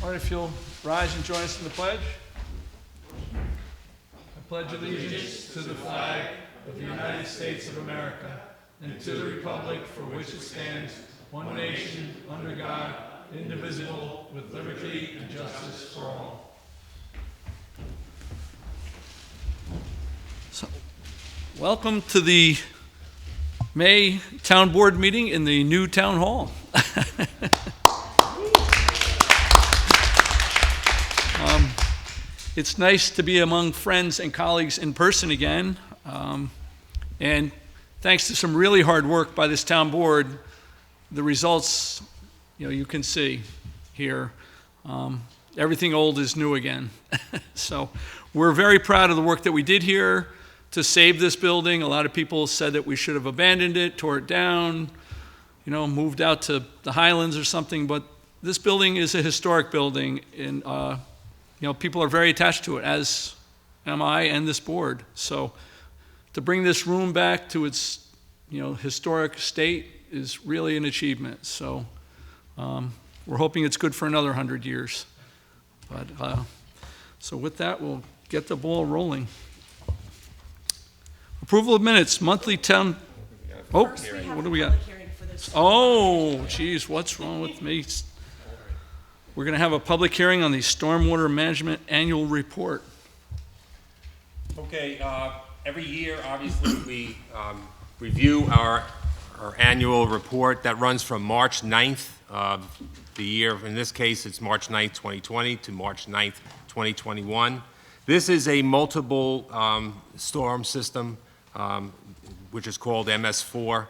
All right, if you'll rise and join us in the pledge. I pledge allegiance to the flag of the United States of America and to the republic for which it stands, one nation, under God, indivisible, with liberty and justice for all. So, welcome to the May Town Board meeting in the new Town Hall. It's nice to be among friends and colleagues in person again. And thanks to some really hard work by this town board, the results, you can see here. Everything old is new again. So we're very proud of the work that we did here to save this building. A lot of people said that we should have abandoned it, tore it down, moved out to the Highlands or something. But this building is a historic building, and people are very attached to it, as am I and this board. So to bring this room back to its, historic state is really an achievement. So we're hoping it's good for another 100 years. But so with that, we'll get the ball rolling. Approval of minutes, monthly town. Oh, what do we got? Oh, geez, what's wrong with me? We're going to have a public hearing on the Stormwater Management Annual Report. Okay, every year, obviously, we review our annual report that runs from March 9th of the year. In this case, it's March 9th, 2020 to March 9th, 2021. This is a multiple storm system, which is called MS4.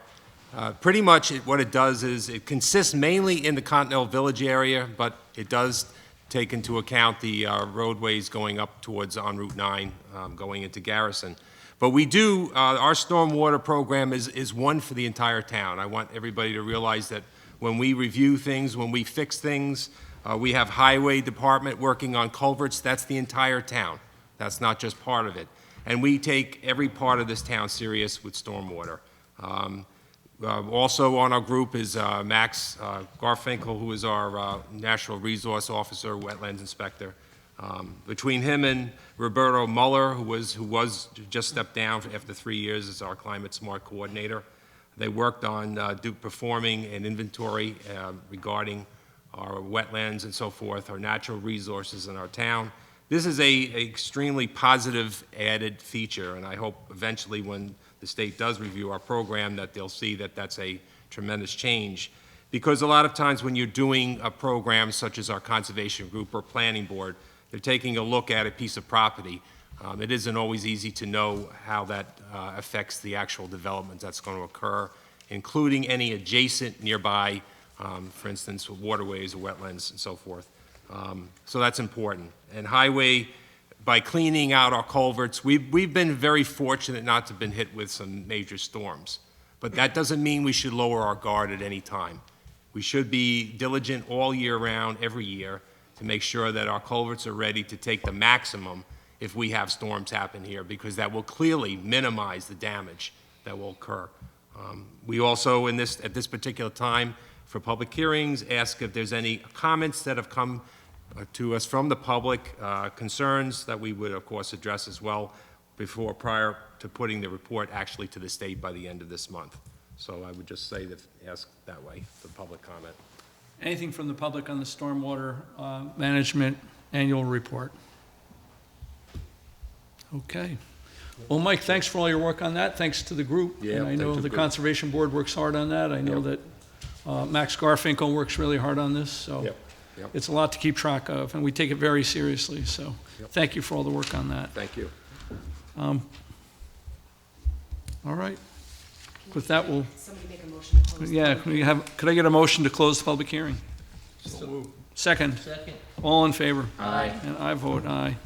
Pretty much what it does is it consists mainly in the Continental Village area, but it does take into account the roadways going up towards on Route 9, going into Garrison. But we do, our stormwater program is one for the entire town. I want everybody to realize that when we review things, when we fix things, we have highway department working on culverts. That's the entire town. That's not just part of it. And we take every part of this town serious with stormwater. Also on our group is Max Garfinkel, who is our Natural Resource Officer, Wetlands Inspector. Between him and Roberto Muller, who was just stepped down after 3 years as our Climate Smart Coordinator, they worked on performing an inventory regarding our wetlands and so forth, our natural resources in our town. This is a extremely positive added feature, and I hope eventually when the state does review our program that they'll see that that's a tremendous change. Because a lot of times when you're doing a program such as our conservation group or planning board, they're taking a look at a piece of property. It isn't always easy to know how that affects the actual development that's going to occur, including any adjacent nearby, for instance, waterways or wetlands and so forth. So that's important. And highway, by cleaning out our culverts, we've been very fortunate not to have been hit with some major storms. But that doesn't mean we should lower our guard at any time. We should be diligent all year round, every year, to make sure that our culverts are ready to take the maximum if we have storms happen here, because that will clearly minimize the damage that will occur. We also, at this particular time, for public hearings, ask if there's any comments that have come to us from the public, concerns that we would, of course, address as well prior to putting the report actually to the state by the end of this month. So I would just say that, ask that way, the public comment. Anything from the public on the Stormwater Management Annual Report? Okay. Well, Mike, thanks for all your work on that. Thanks to the group. Yeah, and I know the Conservation Board works hard on that. I know that Max Garfinkel works really hard on this. So. Yep. It's a lot to keep track of, and we take it very seriously. So thank you for all the work on that. Thank you. All right. With that, we'll... Somebody make a motion to close. Yeah, could I get a motion to close the public hearing? So moved. Second. All in favor? Aye. And I vote aye.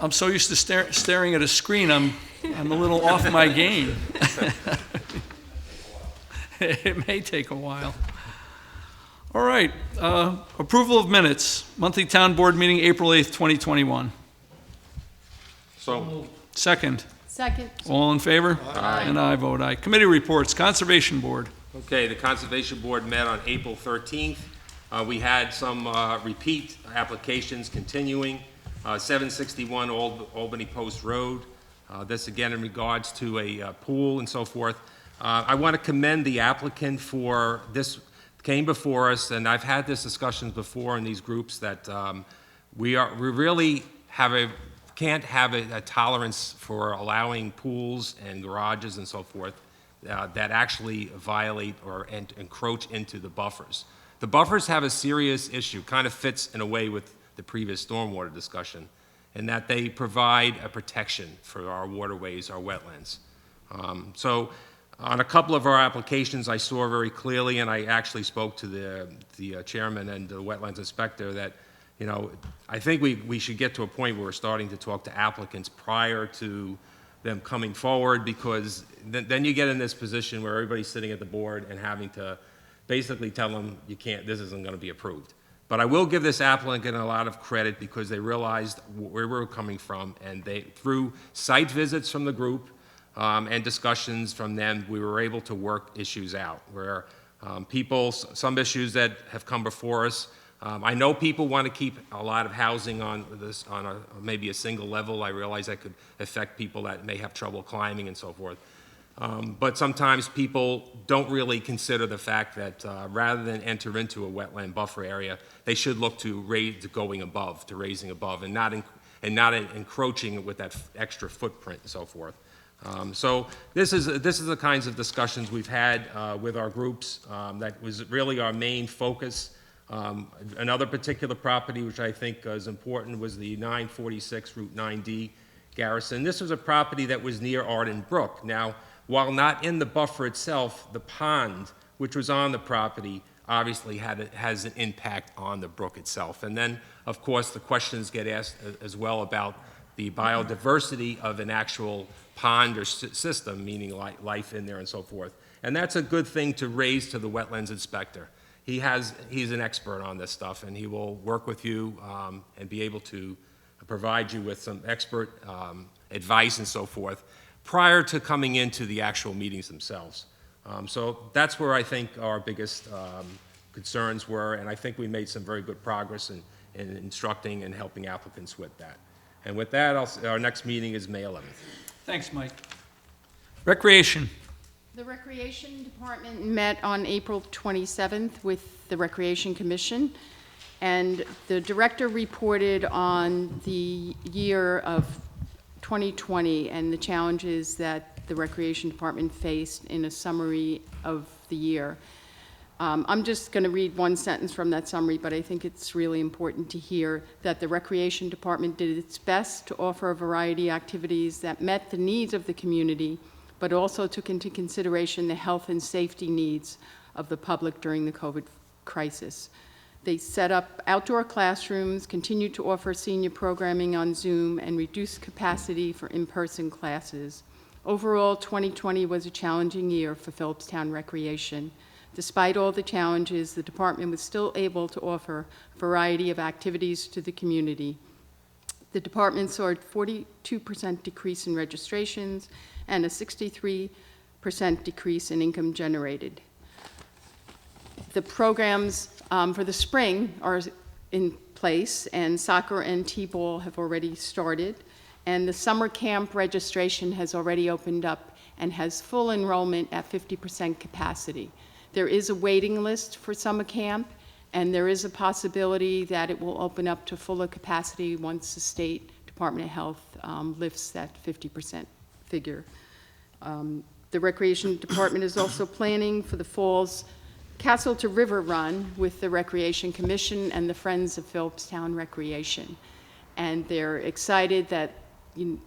I'm so used to staring at a screen, I'm a little off my game. It may take a while. All right, approval of minutes, monthly town board meeting, April 8th, 2021. So Second. Second. All in favor? Aye. And I vote aye. Committee reports, Conservation Board. Okay, the Conservation Board met on April 13th. We had some repeat applications continuing, 761 Albany Post Road. This again in regards to a pool and so forth. I want to commend the applicant for this, came before us, and I've had this discussions before in these groups that we really can't have a tolerance for allowing pools and garages and so forth that actually violate or encroach into the buffers. The buffers have a serious issue, kind of fits in a way with the previous stormwater discussion, in that they provide a protection for our waterways, our wetlands. So on a couple of our applications, I saw very clearly, and I actually spoke to the chairman and the wetlands inspector, that, you know, I think we should get to a point where we're starting to talk to applicants prior to them coming forward, because then you get in this position where everybody's sitting at the board and having to basically tell them, you can't, this isn't going to be approved. But I will give this applicant a lot of credit because they realized where we're coming from, and they, through site visits from the group and discussions from them, we were able to work issues out where some issues that have come before us. I know people want to keep a lot of housing on this, on maybe a single level. I realize that could affect people that may have trouble climbing and so forth. But sometimes people don't really consider the fact that rather than enter into a wetland buffer area, they should look to raising above, and not encroaching with that extra footprint and so forth. So this is the kinds of discussions we've had with our groups. That was really our main focus. Another particular property which I think is important was the 946 Route 9D Garrison. This was a property that was near Arden Brook. Now, while not in the buffer itself, the pond, which was on the property, obviously has an impact on the brook itself. And then, of course, the questions get asked as well about the biodiversity of an actual pond or system, meaning life in there and so forth. And that's a good thing to raise to the wetlands inspector. He's an expert on this stuff, and he will work with you and be able to provide you with some expert advice and so forth prior to coming into the actual meetings themselves. So that's where I think our biggest concerns were, and I think we made some very good progress in instructing and helping applicants with that. And with that, our next meeting is May 11th. Thanks, Mike. Recreation. The Recreation Department met on April 27th with the Recreation Commission, and the director reported on the year of 2020 and the challenges that the Recreation Department faced in a summary of the year. I'm just going to read one sentence from that summary, but I think it's really important to hear that the Recreation Department did its best to offer a variety of activities that met the needs of the community, but also took into consideration the health and safety needs of the public during the COVID crisis. They set up outdoor classrooms, continued to offer senior programming on Zoom, and reduced capacity for in-person classes. Overall, 2020 was a challenging year for Philipstown Recreation. Despite all the challenges, the department was still able to offer a variety of activities to the community. The department saw a 42% decrease in registrations and a 63% decrease in income generated. The programs for the spring are in place, and soccer and t-ball have already started, and the summer camp registration has already opened up and has full enrollment at 50% capacity. There is a waiting list for summer camp, and there is a possibility that it will open up to fuller capacity once the State Department of Health lifts that 50% figure. The Recreation Department is also planning for the fall's Castle to River Run with the Recreation Commission and the Friends of Philipstown Recreation. And they're excited that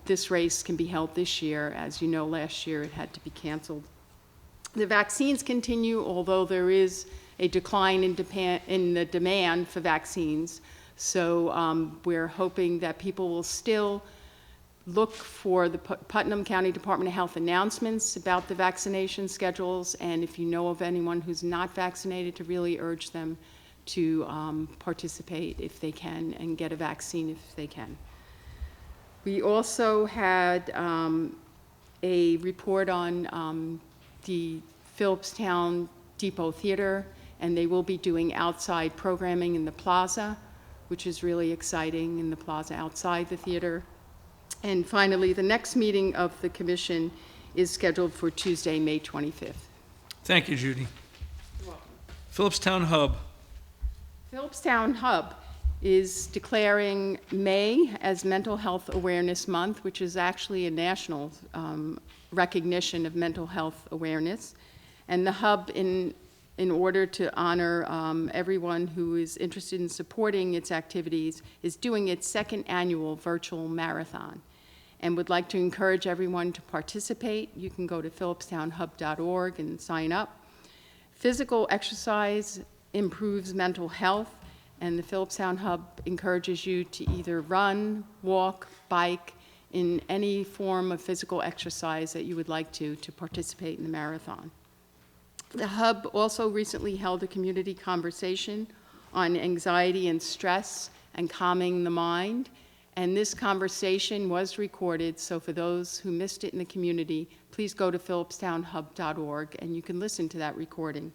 this race can be held this year. As you know, last year it had to be canceled. The vaccines continue, although there is a decline in the demand for vaccines. So we're hoping that people will still look for the Putnam County Department of Health announcements about the vaccination schedules, and if you know of anyone who's not vaccinated, to really urge them to participate if they can and get a vaccine if they can. We also had a report on the Philipstown Depot Theater and they will be doing outside programming in the plaza, which is really exciting, in the plaza outside the theater. And finally, the next meeting of the commission is scheduled for Tuesday, May 25th. Thank you, Judy. Philipstown Hub. Philipstown Hub is declaring May as Mental Health Awareness Month, which is actually a national recognition of mental health awareness. And the Hub, in order to honor everyone who is interested in supporting its activities, is doing its second annual virtual marathon and would like to encourage everyone to participate. You can go to philipstownhub.org and sign up. Physical exercise improves mental health, and the Philipstown Hub encourages you to either run, walk, bike, in any form of physical exercise that you would like to participate in the marathon. The Hub also recently held a community conversation on anxiety and stress and calming the mind, and this conversation was recorded, so for those who missed it in the community, please go to philipstownhub.org and you can listen to that recording.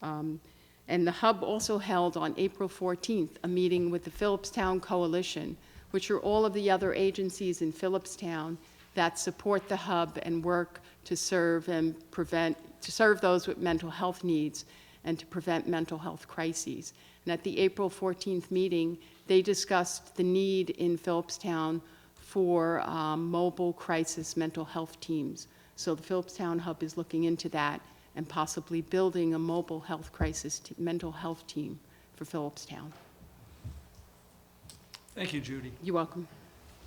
And the Hub also held on April 14th a meeting with the Philipstown Coalition, which are all of the other agencies in Philipstown that support the Hub and work to serve those with mental health needs and to prevent mental health crises. And at the April 14th meeting, they discussed the need in Philipstown for mobile crisis mental health teams. So the Philipstown Hub is looking into that and possibly building a mobile health crisis mental health team for Philipstown. Thank you, Judy. You're welcome.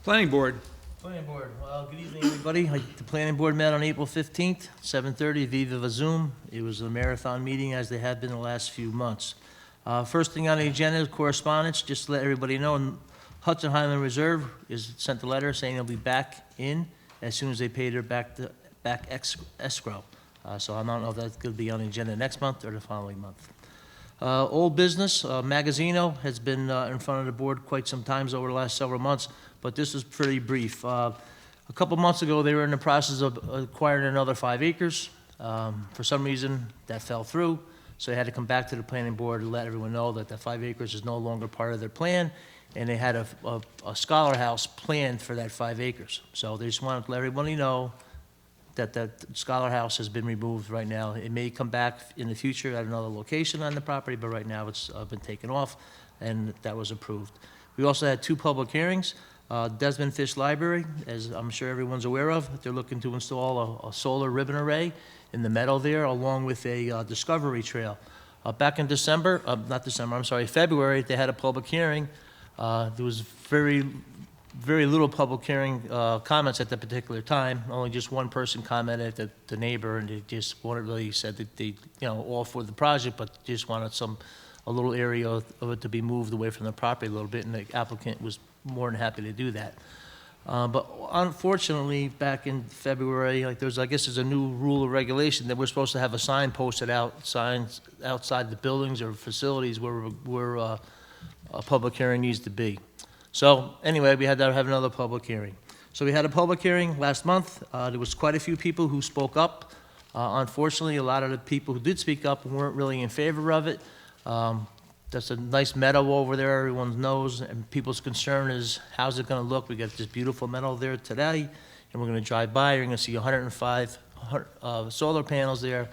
Planning Board. Planning Board, well, good evening, everybody. The Planning Board met on April 15th, 7:30 via Zoom. It was a marathon meeting, as they have been the last few months. First thing on the agenda is correspondence. Just to let everybody know, Hudson Highland Reserve is sent a letter saying they'll be back in as soon as they pay their back escrow. So I don't know if that's going to be on the agenda next month or the following month. Old business, Magazzino has been in front of the board quite some times over the last several months, but this is pretty brief. A couple months ago, they were in the process of acquiring another 5 acres. For some reason, that fell through, so they had to come back to the planning board and let everyone know that the 5 acres is no longer part of their plan, and they had a scholar house planned for that 5 acres. So they just wanted to let everybody know that that scholar house has been removed right now. It may come back in the future at another location on the property, but right now it's been taken off, and that was approved. We also had 2 public hearings. Desmond Fish Library, as I'm sure everyone's aware of, they're looking to install a solar ribbon array in the meadow there, along with a discovery trail. Back in February, they had a public hearing. There was very little public hearing comments at that particular time. Only just one person commented, the neighbor, and they just really said that they, all for the project, but just wanted a little area of it to be moved away from the property a little bit, and the applicant was more than happy to do that. But unfortunately, back in February, there's a new rule or regulation that we're supposed to have a sign posted signs outside the buildings or facilities where a public hearing needs to be. So anyway, we had to have another public hearing. So we had a public hearing last month. There was quite a few people who spoke up. Unfortunately, a lot of the people who did speak up weren't really in favor of it. That's a nice meadow over there, everyone knows, and people's concern is, how's it gonna look? We got this beautiful meadow there today, and we're gonna drive by, you're gonna see 105 solar panels there.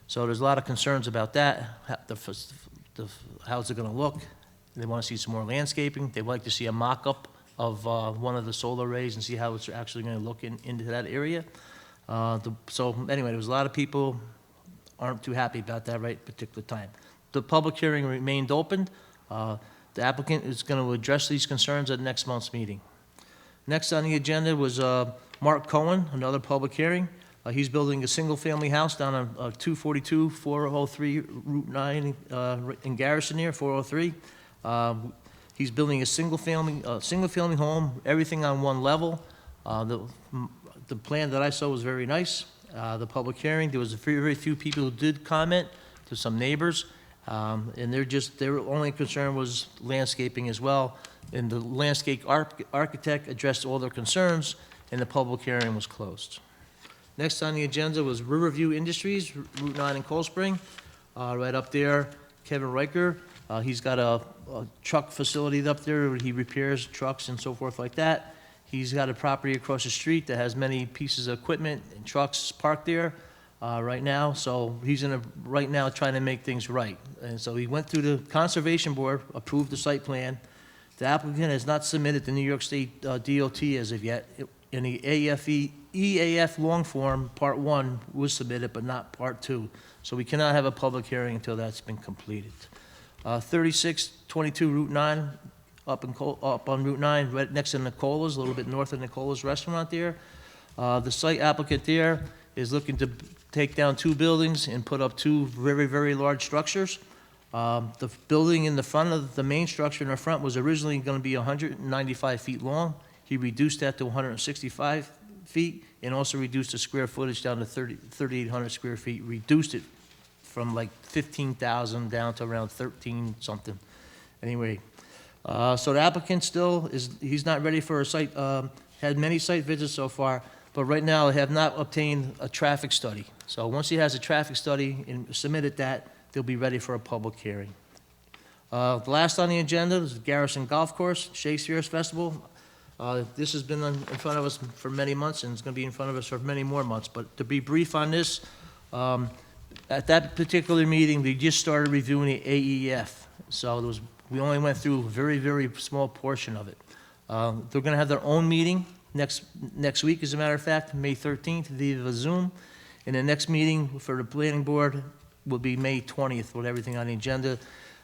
So there's a lot of concerns about that, how's it gonna look? They wanna see some more landscaping. They'd like to see a mock-up of one of the solar arrays and see how it's actually gonna look into that area. So anyway, there was a lot of people aren't too happy about that right particular time. The public hearing remained open. The applicant is going to address these concerns at next month's meeting. Next on the agenda was Mark Cohen, another public hearing. He's building a single-family house down on 242, 403 Route 9 in Garrison here, 403. He's building a single-family home, everything on one level. The plan that I saw was very nice. The public hearing, there was very few people who did comment, to some neighbors. And their only concern was landscaping as well. And the landscape architect addressed all their concerns, and the public hearing was closed. Next on the agenda was Riverview Industries, Route 9 in Cold Spring. right up there. Kevin Riker, he's got a truck facility up there where he repairs trucks and so forth like that. He's got a property across the street that has many pieces of equipment and trucks parked there right now. So he's right now trying to make things right. And so he went through the Conservation Board, approved the site plan. The applicant has not submitted the New York State DOT as of yet. In the EAF long form, Part 1 was submitted, but not Part 2. So we cannot have a public hearing until that's been completed. 3622 Route 9, up on Route 9, right next to Nicola's, a little bit north of Nicola's restaurant there. The site applicant there is looking to take down 2 buildings and put up 2 very, very large structures. The building in the front of the main structure in the front was originally going to be 195 feet long. He reduced that to 165 feet and also reduced the square footage down to 3,800 square feet, reduced it from like 15,000 down to around 13 something. Anyway, so the applicant still he's not ready for a site, had many site visits so far, but right now have not obtained a traffic study. So once he has a traffic study and submitted that, they'll be ready for a public hearing. The last on the agenda is the Garrison Golf Course, Shakespeare's Festival. This has been in front of us for many months, and it's going to be in front of us for many more months. But to be brief on this, at that particular meeting, they just started reviewing the AEF. So we only went through a very, very small portion of it. They're going to have their own meeting next week, as a matter of fact, May 13th, via Zoom. And the next meeting for the planning board will be May 20th with everything on the agenda.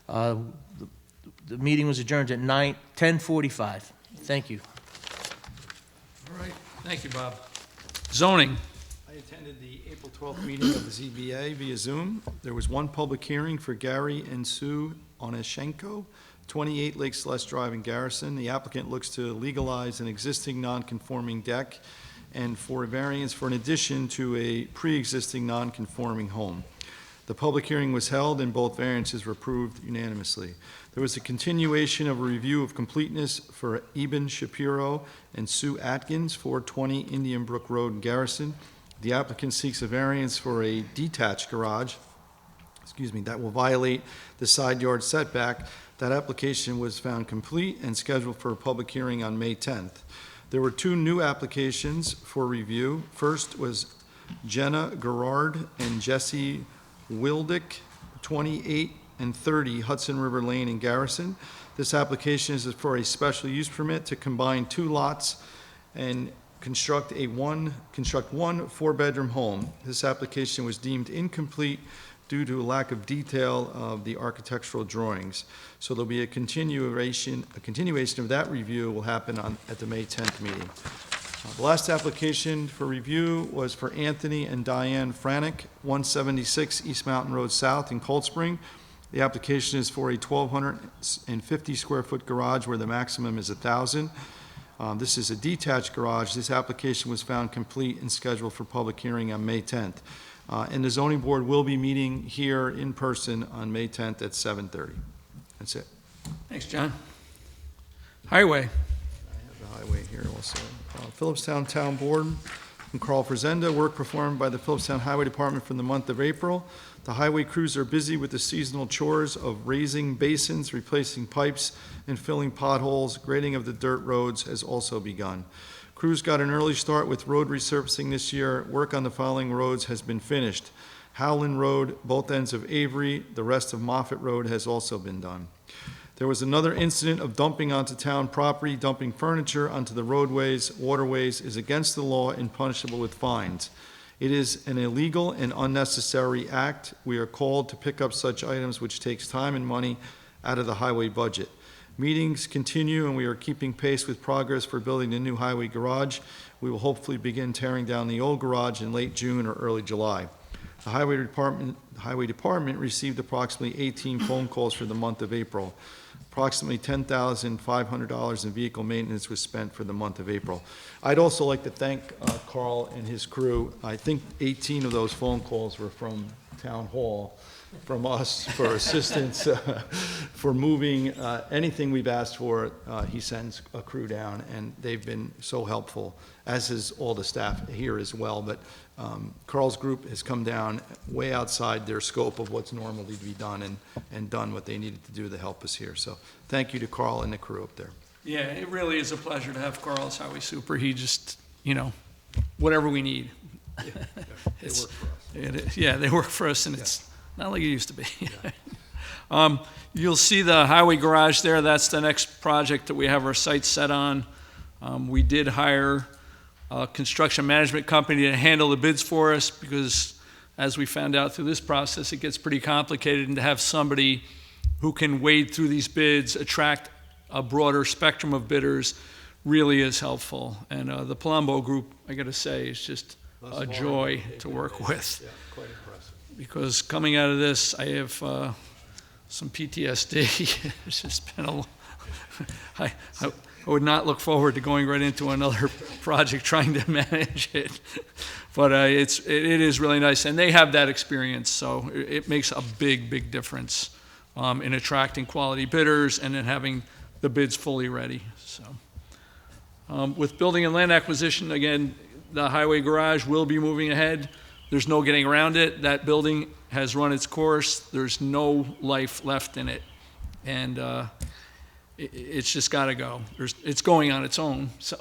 The meeting was adjourned at 10:45. Thank you. All right, thank you, Bob. Zoning. I attended the April 12th meeting of the ZBA via Zoom. There was one public hearing for Gary and Sue Oneshenko, 28 Lake Celeste Drive in Garrison. The applicant looks to legalize an existing non-conforming deck and for a variance for an addition to a pre-existing non-conforming home. The public hearing was held and both variances were approved unanimously. There was a continuation of a review of completeness for Eben Shapiro and Sue Atkins, 420 Indian Brook Road in Garrison. The applicant seeks a variance for a detached garage, that will violate the side yard setback. That application was found complete and scheduled for a public hearing on May 10th. There were 2 new applications for review. First was Jenna Gerard and Jesse Wildick, 28 and 30 Hudson River Lane in Garrison. This application is for a special use permit to combine 2 lots and construct one 4-bedroom home. This application was deemed incomplete due to a lack of detail of the architectural drawings. So there'll be a continuation of that review will happen at the May 10th meeting. The last application for review was for Anthony and Diane Franick, 176 East Mountain Road South in Cold Spring. The application is for a 1,250 square foot garage where the maximum is 1,000. This is a detached garage. This application was found complete and scheduled for public hearing on May 10th. And the zoning board will be meeting here in person on May 10th at 7:30. That's it. Thanks, John. Highway. I have the highway here also. Philipstown Town Board from Carl Frazenda, work performed by the Philipstown Highway Department for the month of April. The highway crews are busy with the seasonal chores of raising basins, replacing pipes, and filling potholes. Grading of the dirt roads has also begun. Crews got an early start with road resurfacing this year. Work on the following roads has been finished. Howland Road, both ends of Avery, the rest of Moffett Road has also been done. There was another incident of dumping onto town property. Dumping furniture onto the roadways, waterways is against the law and punishable with fines. It is an illegal and unnecessary act. We are called to pick up such items, which takes time and money out of the highway budget. Meetings continue and we are keeping pace with progress for building the new highway garage. We will hopefully begin tearing down the old garage in late June or early July. The highway department received approximately 18 phone calls for the month of April. Approximately $10,500 in vehicle maintenance was spent for the month of April. I'd also like to thank Carl and his crew. I think 18 of those phone calls were from town hall from us for assistance, for moving. Anything we've asked for, he sends a crew down, and they've been so helpful, as is all the staff here as well. But Carl's group has come down way outside their scope of what's normally to be done, and done what they needed to do to help us here. So thank you to Carl and the crew up there. Yeah, it really is a pleasure to have Carl as highway super. He just, whatever we need. They work for us. Yeah, they work for us, and it's not like it used to be. You'll see the highway garage there. That's the next project that we have our sights set on. We did hire a construction management company to handle the bids for us because, as we found out through this process, it gets pretty complicated, and to have somebody who can wade through these bids, attract a broader spectrum of bidders, really is helpful. And the Palumbo group, I got to say, is just a joy to work with. Yeah, quite impressive. Because coming out of this, I have some PTSD. It's just been I would not look forward to going right into another project trying to manage it. But it is really nice, and they have that experience, so it makes a big difference in attracting quality bidders and then having the bids fully ready. So, with building and land acquisition, again, the highway garage will be moving ahead. There's no getting around it. That building has run its course. There's no life left in it, and it's just got to go. It's going on its own, so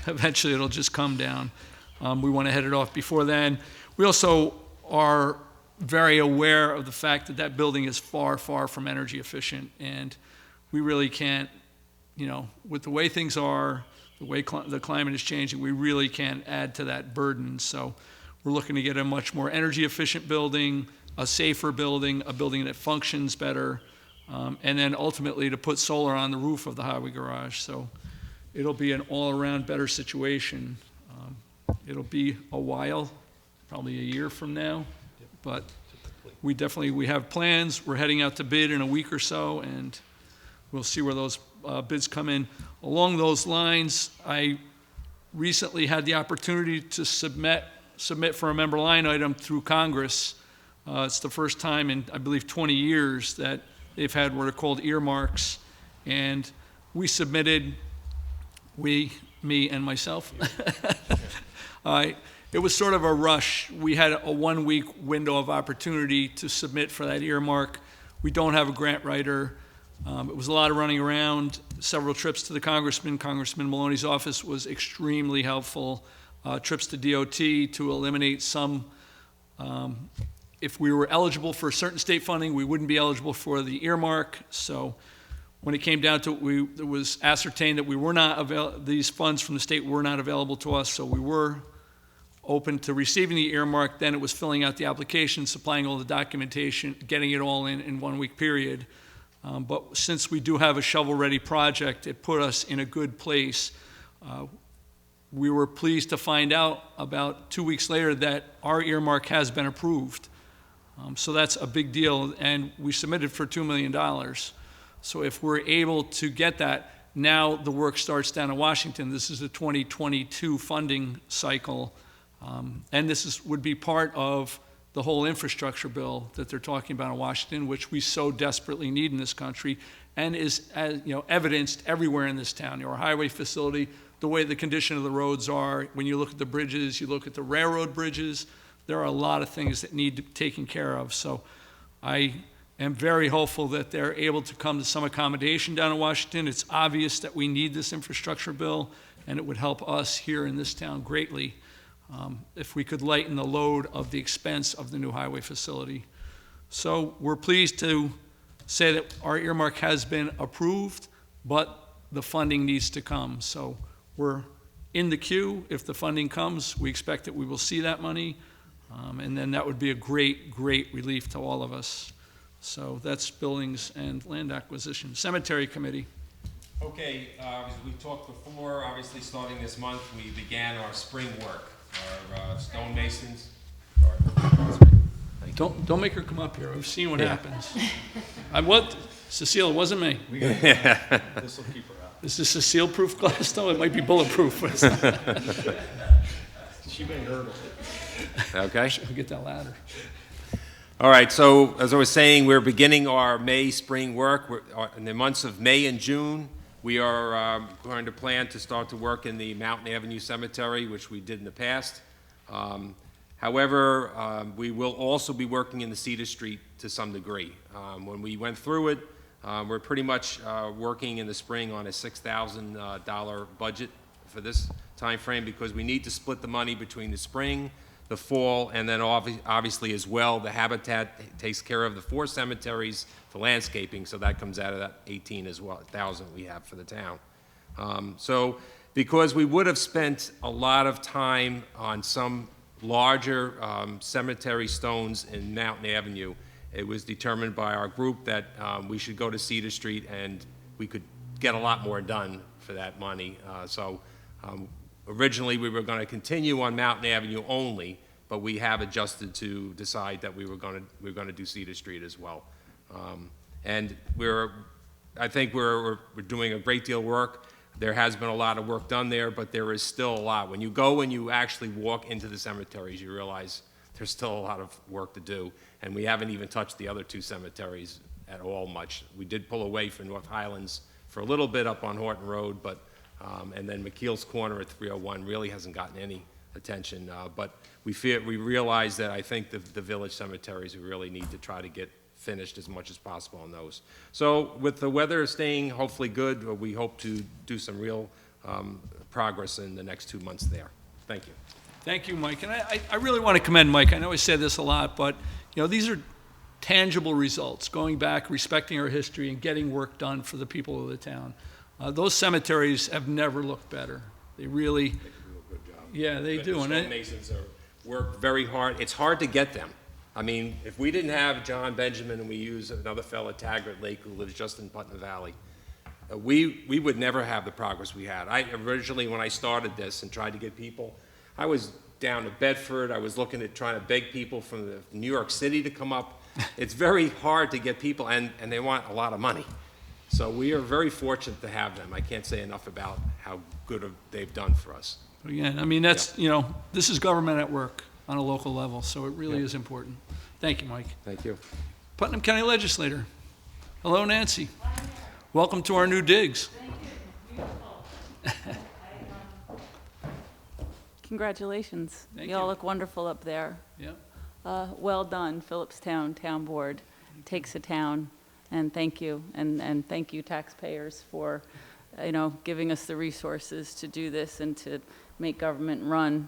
eventually it'll just come down. We want to head it off before then. We also are very aware of the fact that that building is far from energy efficient, and we really can't, with the way things are, the way the climate is changing, we really can't add to that burden. So we're looking to get a much more energy efficient building, a safer building, a building that functions better, and then ultimately to put solar on the roof of the highway garage. So it'll be an all-around better situation. It'll be a while, probably a year from now, but we have plans. We're heading out to bid in a week or so, and we'll see where those bids come in. Along those lines, I recently had the opportunity to submit for a member line item through Congress. It's the first time in, I believe, 20 years that they've had what are called earmarks, and we submitted, me and myself. It was sort of a rush. We had a 1-week window of opportunity to submit for that earmark. We don't have a grant writer. It was a lot of running around, several trips to the Congressman Maloney's office was extremely helpful, trips to DOT to eliminate some, if we were eligible for certain state funding, we wouldn't be eligible for the earmark. So when it came down to it, it was ascertained that we were not these funds from the state were not available to us, so we were open to receiving the earmark. Then it was filling out the application, supplying all the documentation, getting it all in 1 week period. But since we do have a shovel-ready project, it put us in a good place. We were pleased to find out about 2 weeks later that our earmark has been approved. So that's a big deal, and we submitted for $2 million. So if we're able to get that, now the work starts down in Washington. This is a 2022 funding cycle, and this would be part of the whole infrastructure bill that they're talking about in Washington, which we so desperately need in this country, and is evidenced everywhere in this town. Our highway facility, the way the condition of the roads are, when you look at the bridges, you look at the railroad bridges, there are a lot of things that need to be taken care of. So I am very hopeful that they're able to come to some accommodation down in Washington. It's obvious that we need this infrastructure bill, and it would help us here in this town greatly if we could lighten the load of the expense of the new highway facility. So we're pleased to say that our earmark has been approved, but the funding needs to come. So we're in the queue. If the funding comes, we expect that we will see that money, and then that would be a great relief to all of us. So that's buildings and land acquisition. Cemetery committee. Okay, as we talked before, obviously starting this month, we began our spring work. Our stonemasons. Don't make her come up here. I've seen what happens. Cecile, it wasn't me. This will keep her out. Is this a seal-proof glass, though? It might be bulletproof. She may hurdle. Okay. I'll get that ladder. All right, so as I was saying, we're beginning our May spring work. In the months of May and June, we are going to plan to start to work in the Mountain Avenue Cemetery, which we did in the past. However, we will also be working in the Cedar Street to some degree. When we went through it, we're pretty much working in the spring on a $6,000 budget for this time frame because we need to split the money between the spring, the fall, and then obviously as well, the Habitat takes care of the 4 cemeteries for landscaping, so that comes out of that 18 as well, 1,000 we have for the town. So because we would have spent a lot of time on some larger cemetery stones in Mountain Avenue, it was determined by our group that we should go to Cedar Street and we could get a lot more done for that money. Originally, we were going to continue on Mountain Avenue only, but we have adjusted to decide that we're going to do Cedar Street as well. And I think we're doing a great deal of work. There has been a lot of work done there, but there is still a lot. When you go and you actually walk into the cemeteries, you realize there's still a lot of work to do, and we haven't even touched the other 2 cemeteries at all much. We did pull away from North Highlands for a little bit up on Horton Road, but and then McKeel's Corner at 301 really hasn't gotten any attention. But we realize that I think the village cemeteries, we really need to try to get finished as much as possible on those. So with the weather staying hopefully good, we hope to do some real progress in the next 2 months there. Thank you. Thank you, Mike. And I really want to commend Mike. I know I say this a lot, but these are tangible results, going back, respecting our history, and getting work done for the people of the town. Those cemeteries have never looked better. They really, They do a good job. yeah, they do. The And stonemasons work very hard. It's hard to get them. I mean, if we didn't have John Benjamin and we use another fellow, Taggart Lake, who lives just in Putnam Valley, we would never have the progress we had. Originally, when I started this and tried to get people, I was down to Bedford. I was looking at trying to beg people from New York City to come up. It's very hard to get people, and they want a lot of money. So we are very fortunate to have them. I can't say enough about how good they've done for us. again, I mean, that's, this is government at work on a local level, so it really is important. Thank you, Mike. Thank you. Putnam County Legislator. Hello, Nancy. Welcome to our new digs. Thank you. Beautiful. Congratulations. Thank You all you. look wonderful up there. Yeah. Well done, Philipstown Town Board. Takes a town, and thank you. And thank you, taxpayers, for, giving us the resources to do this and to make government run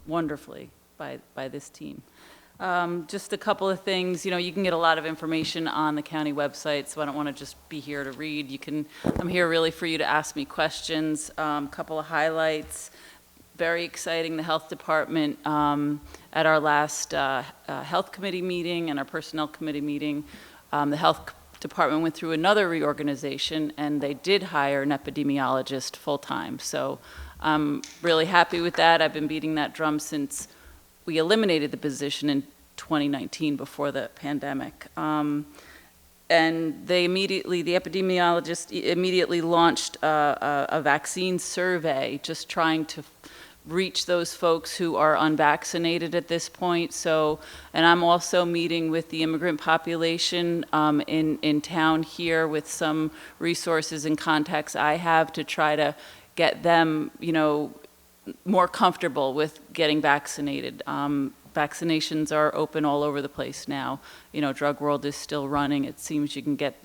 wonderfully by this team. Just a couple of things, you can get a lot of information on the county website, so I don't want to just be here to read. I'm here really for you to ask me questions. Couple of highlights. Very exciting, the health department, at our last health committee meeting and our personnel committee meeting, the health department went through another reorganization, and they did hire an epidemiologist full-time. So I'm really happy with that. I've been beating that drum since we eliminated the position in 2019 before the pandemic. And the epidemiologist immediately launched a vaccine survey, just trying to reach those folks who are unvaccinated at this point. So, and I'm also meeting with the immigrant population in town here with some resources and contacts I have to try to get them, more comfortable with getting vaccinated. Vaccinations are open all over the place now. Drug World is still running. It seems you can get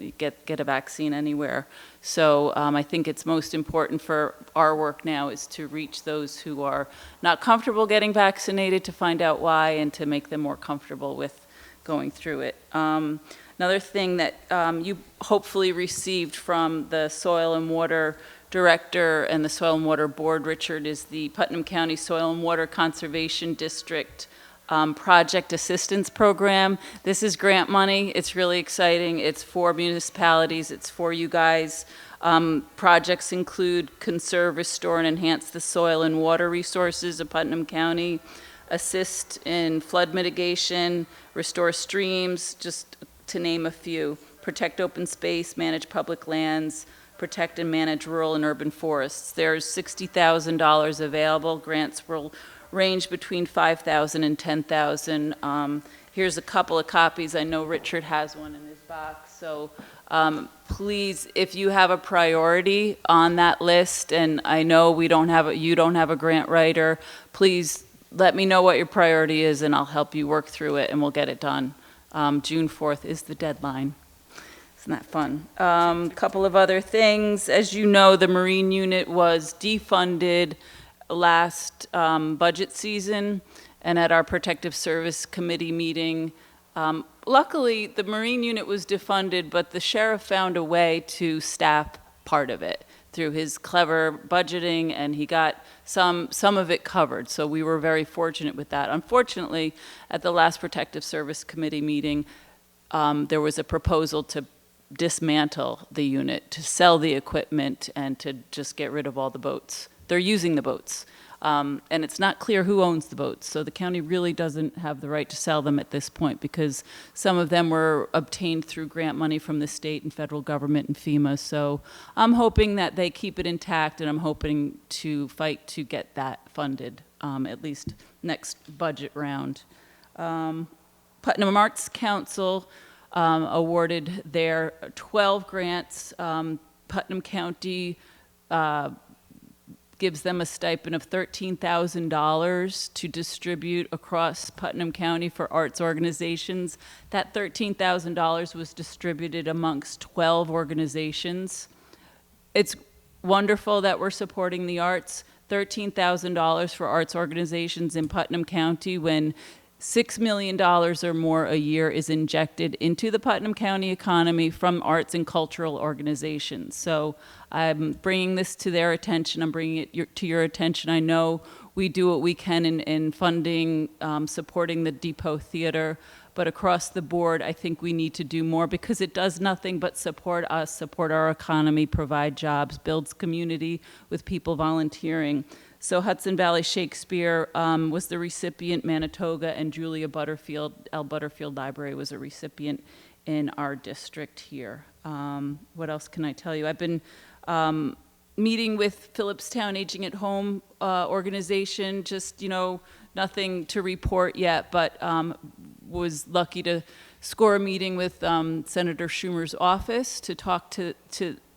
a vaccine anywhere. So I think it's most important for our work now is to reach those who are not comfortable getting vaccinated, to find out why, and to make them more comfortable with going through it. Another thing that you hopefully received from the Soil and Water Director and the Soil and Water Board, Richard, is the Putnam County Soil and Water Conservation District Project Assistance Program. This is grant money. It's really exciting. It's for municipalities. It's for you guys. Projects include conserve, restore, and enhance the soil and water resources of Putnam County, assist in flood mitigation, restore streams, just to name a few, protect open space, manage public lands, protect and manage rural and urban forests. There's $60,000 available. Grants will range between $5,000 and $10,000. here's a couple of copies. I know Richard has one in his box, so please, if you have a priority on that list, and I know you don't have a grant writer, please let me know what your priority is, and I'll help you work through it, and we'll get it done. June 4th is the deadline. Isn't that fun? Couple of other things. As you know, the Marine unit was defunded last budget season, and at our Protective Service Committee meeting, luckily, the Marine unit was defunded, but the sheriff found a way to staff part of it through his clever budgeting, and he got some of it covered. So we were very fortunate with that. Unfortunately, at the last Protective Service Committee meeting, there was a proposal to dismantle the unit, to sell the equipment, and to just get rid of all the boats. They're using the boats. And it's not clear who owns the boats, so the county really doesn't have the right to sell them at this point because some of them were obtained through grant money from the state and federal government and FEMA. So I'm hoping that they keep it intact, and I'm hoping to fight to get that funded, at least next budget round. Putnam Arts Council awarded their 12 grants. Putnam County gives them a stipend of $13,000 to distribute across Putnam County for arts organizations. That $13,000 was distributed amongst 12 organizations. It's wonderful that we're supporting the arts. $13,000 for arts organizations in Putnam County when $6 million or more a year is injected into the Putnam County economy from arts and cultural organizations. So I'm bringing this to their attention. I'm bringing it to your attention. I know we do what we can in funding, supporting the Depot Theater, but across the board, I think we need to do more because it does nothing but support us, support our economy, provide jobs, builds community with people volunteering. So Hudson Valley Shakespeare was the recipient, Manitoga, and Julia Butterfield, L. Butterfield Library was a recipient in our district here. What else can I tell you? I've been meeting with Philipstown Aging at Home organization, just, nothing to report yet, but was lucky to score a meeting with Senator Schumer's office to talk to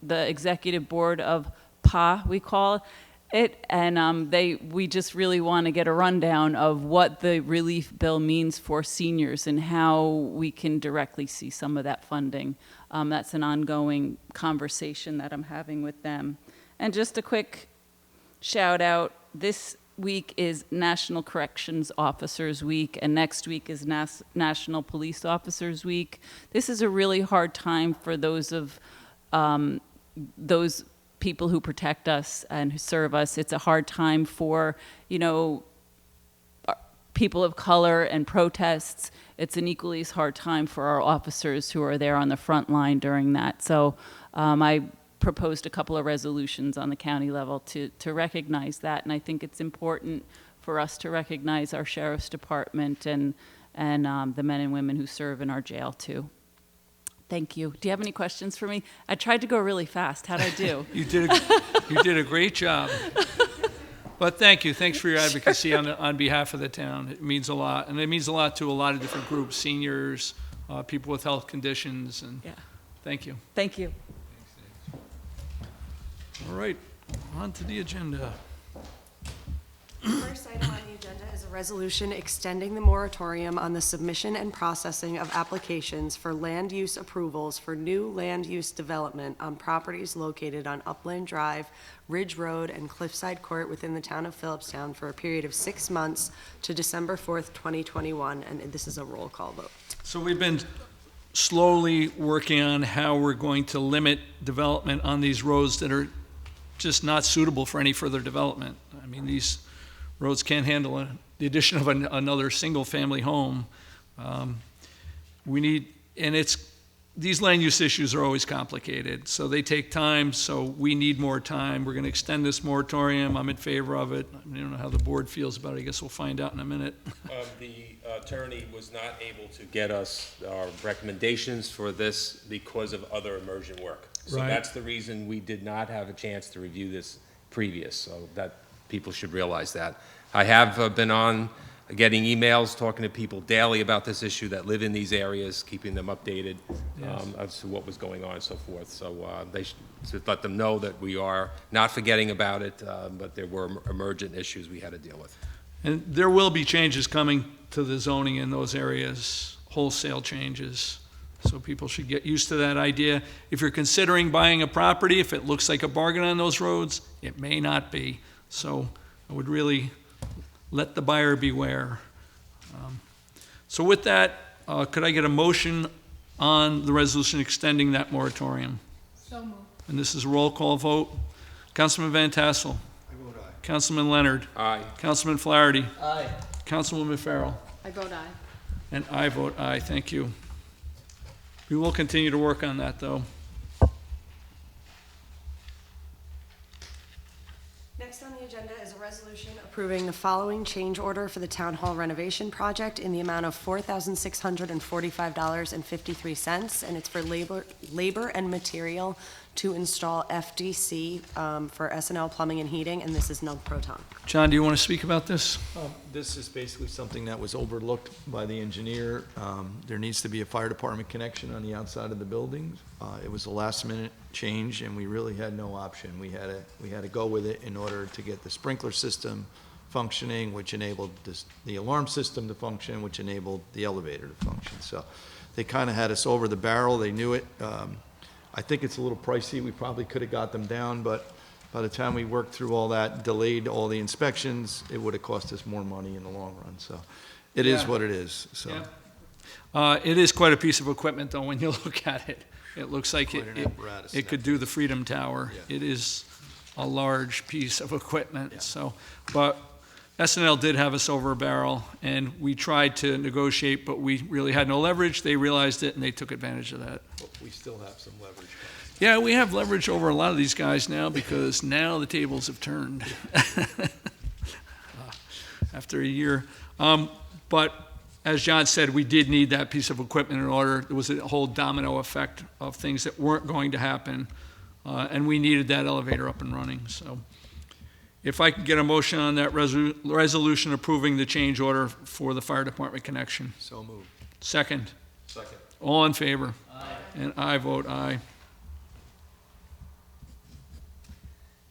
the executive board of PA, we call it, and we just really want to get a rundown of what the relief bill means for seniors and how we can directly see some of that funding. That's an ongoing conversation that I'm having with them. And just a quick shout out, this week is National Corrections Officers Week, and next week is National Police Officers Week. This is a really hard time for those people who protect us and who serve us. It's a hard time for, people of color and protests. It's an equally as hard time for our officers who are there on the front line during that. So I proposed a couple of resolutions on the county level to recognize that, and I think it's important for us to recognize our sheriff's department and the men and women who serve in our jail too. Thank you. Do you have any questions for me? I tried to go really fast. How'd I do? You did a great job. But thank you. Thanks for your advocacy on behalf of the town. It means a lot. And it means a lot to a lot of different groups, seniors, people with health conditions. And Yeah. thank you. Thank you. All right, on to the agenda. The first item on the agenda is a resolution extending the moratorium on the submission and processing of applications for land use approvals for new land use development on properties located on Upland Drive, Ridge Road, and Cliffside Court within the town of Philipstown for a period of 6 months to December 4th, 2021, and this is a roll call vote. So we've been slowly working on how we're going to limit development on these roads that are just not suitable for any further development. I mean, these roads can't handle the addition of another single-family home. These land use issues are always complicated, so they take time, so we need more time. We're gonna extend this moratorium. I'm in favor of it. I don't know how the board feels about it. I guess we'll find out in a minute. The attorney was not able to get us our recommendations for this because of other emergent work. So Right. that's the reason we did not have a chance to review this previous, so that people should realize that. I have been on getting emails, talking to people daily about this issue that live in these areas, keeping them updated as to what was going on and so forth. So they should let them know that we are not forgetting about it, but there were emergent issues we had to deal with. And there will be changes coming to the zoning in those areas, wholesale changes. So people should get used to that idea. If you're considering buying a property, if it looks like a bargain on those roads, it may not be. So I would really let the buyer beware. So with that, could I get a motion on the resolution extending that moratorium? So moved. And this is a roll call vote. Councilman Van Tassel. I vote aye. Councilman Leonard. Aye. Councilman Flaherty. Aye. Councilwoman Farrell. I vote aye. And I vote aye. Thank you. We will continue to work on that, though. Next on the agenda is a resolution approving the following change order for the Town Hall renovation project in the amount of $4,645.53, and it's for labor and material to install FDC for S&L Plumbing and Heating, and this is nunc-pro-tunc. John, do you want to speak about this? This is basically something that was overlooked by the engineer. There needs to be a fire department connection on the outside of the buildings. It was a last-minute change, and we really had no option. We had to go with it in order to get the sprinkler system functioning, which enabled the alarm system to function, which enabled the elevator to function. So they kind of had us over the barrel. They knew it. I think it's a little pricey. We probably could have got them down, but by the time we worked through all that, delayed all the inspections, it would have cost us more money in the long run. So it is Yeah. what it is, so. Yeah. It is quite a piece of equipment, though, when you look at it. It looks like Quite an apparatus. it could do the Freedom Tower. Yeah. It is a large piece of equipment, Yeah. so. But SNL did have us over a barrel, and we tried to negotiate, but we really had no leverage. They realized it, and they took advantage of that. But we still have some leverage. Yeah, we have leverage over a lot of these guys now, because now the tables have turned after a year. But as John said, we did need that piece of equipment in order. There was a whole domino effect of things that weren't going to happen, and we needed that elevator up and running. So if I could get a motion on that resolution approving the change order for the fire department connection. So moved. Second. Second. All in favor? Aye. And I vote aye.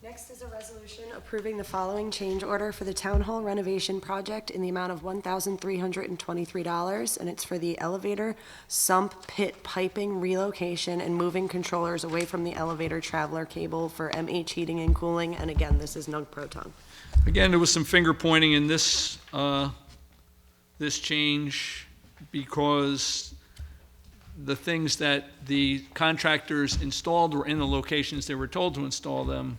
Next is a resolution approving the following change order for the Town Hall renovation project in the amount of $1,323, and it's for the elevator sump pit piping relocation and moving controllers away from the elevator traveler cable for MH Heating and Cooling, and again, this is nunc-pro-tunc. Again, there was some finger pointing in this, this change, because the things that the contractors installed were in the locations they were told to install them.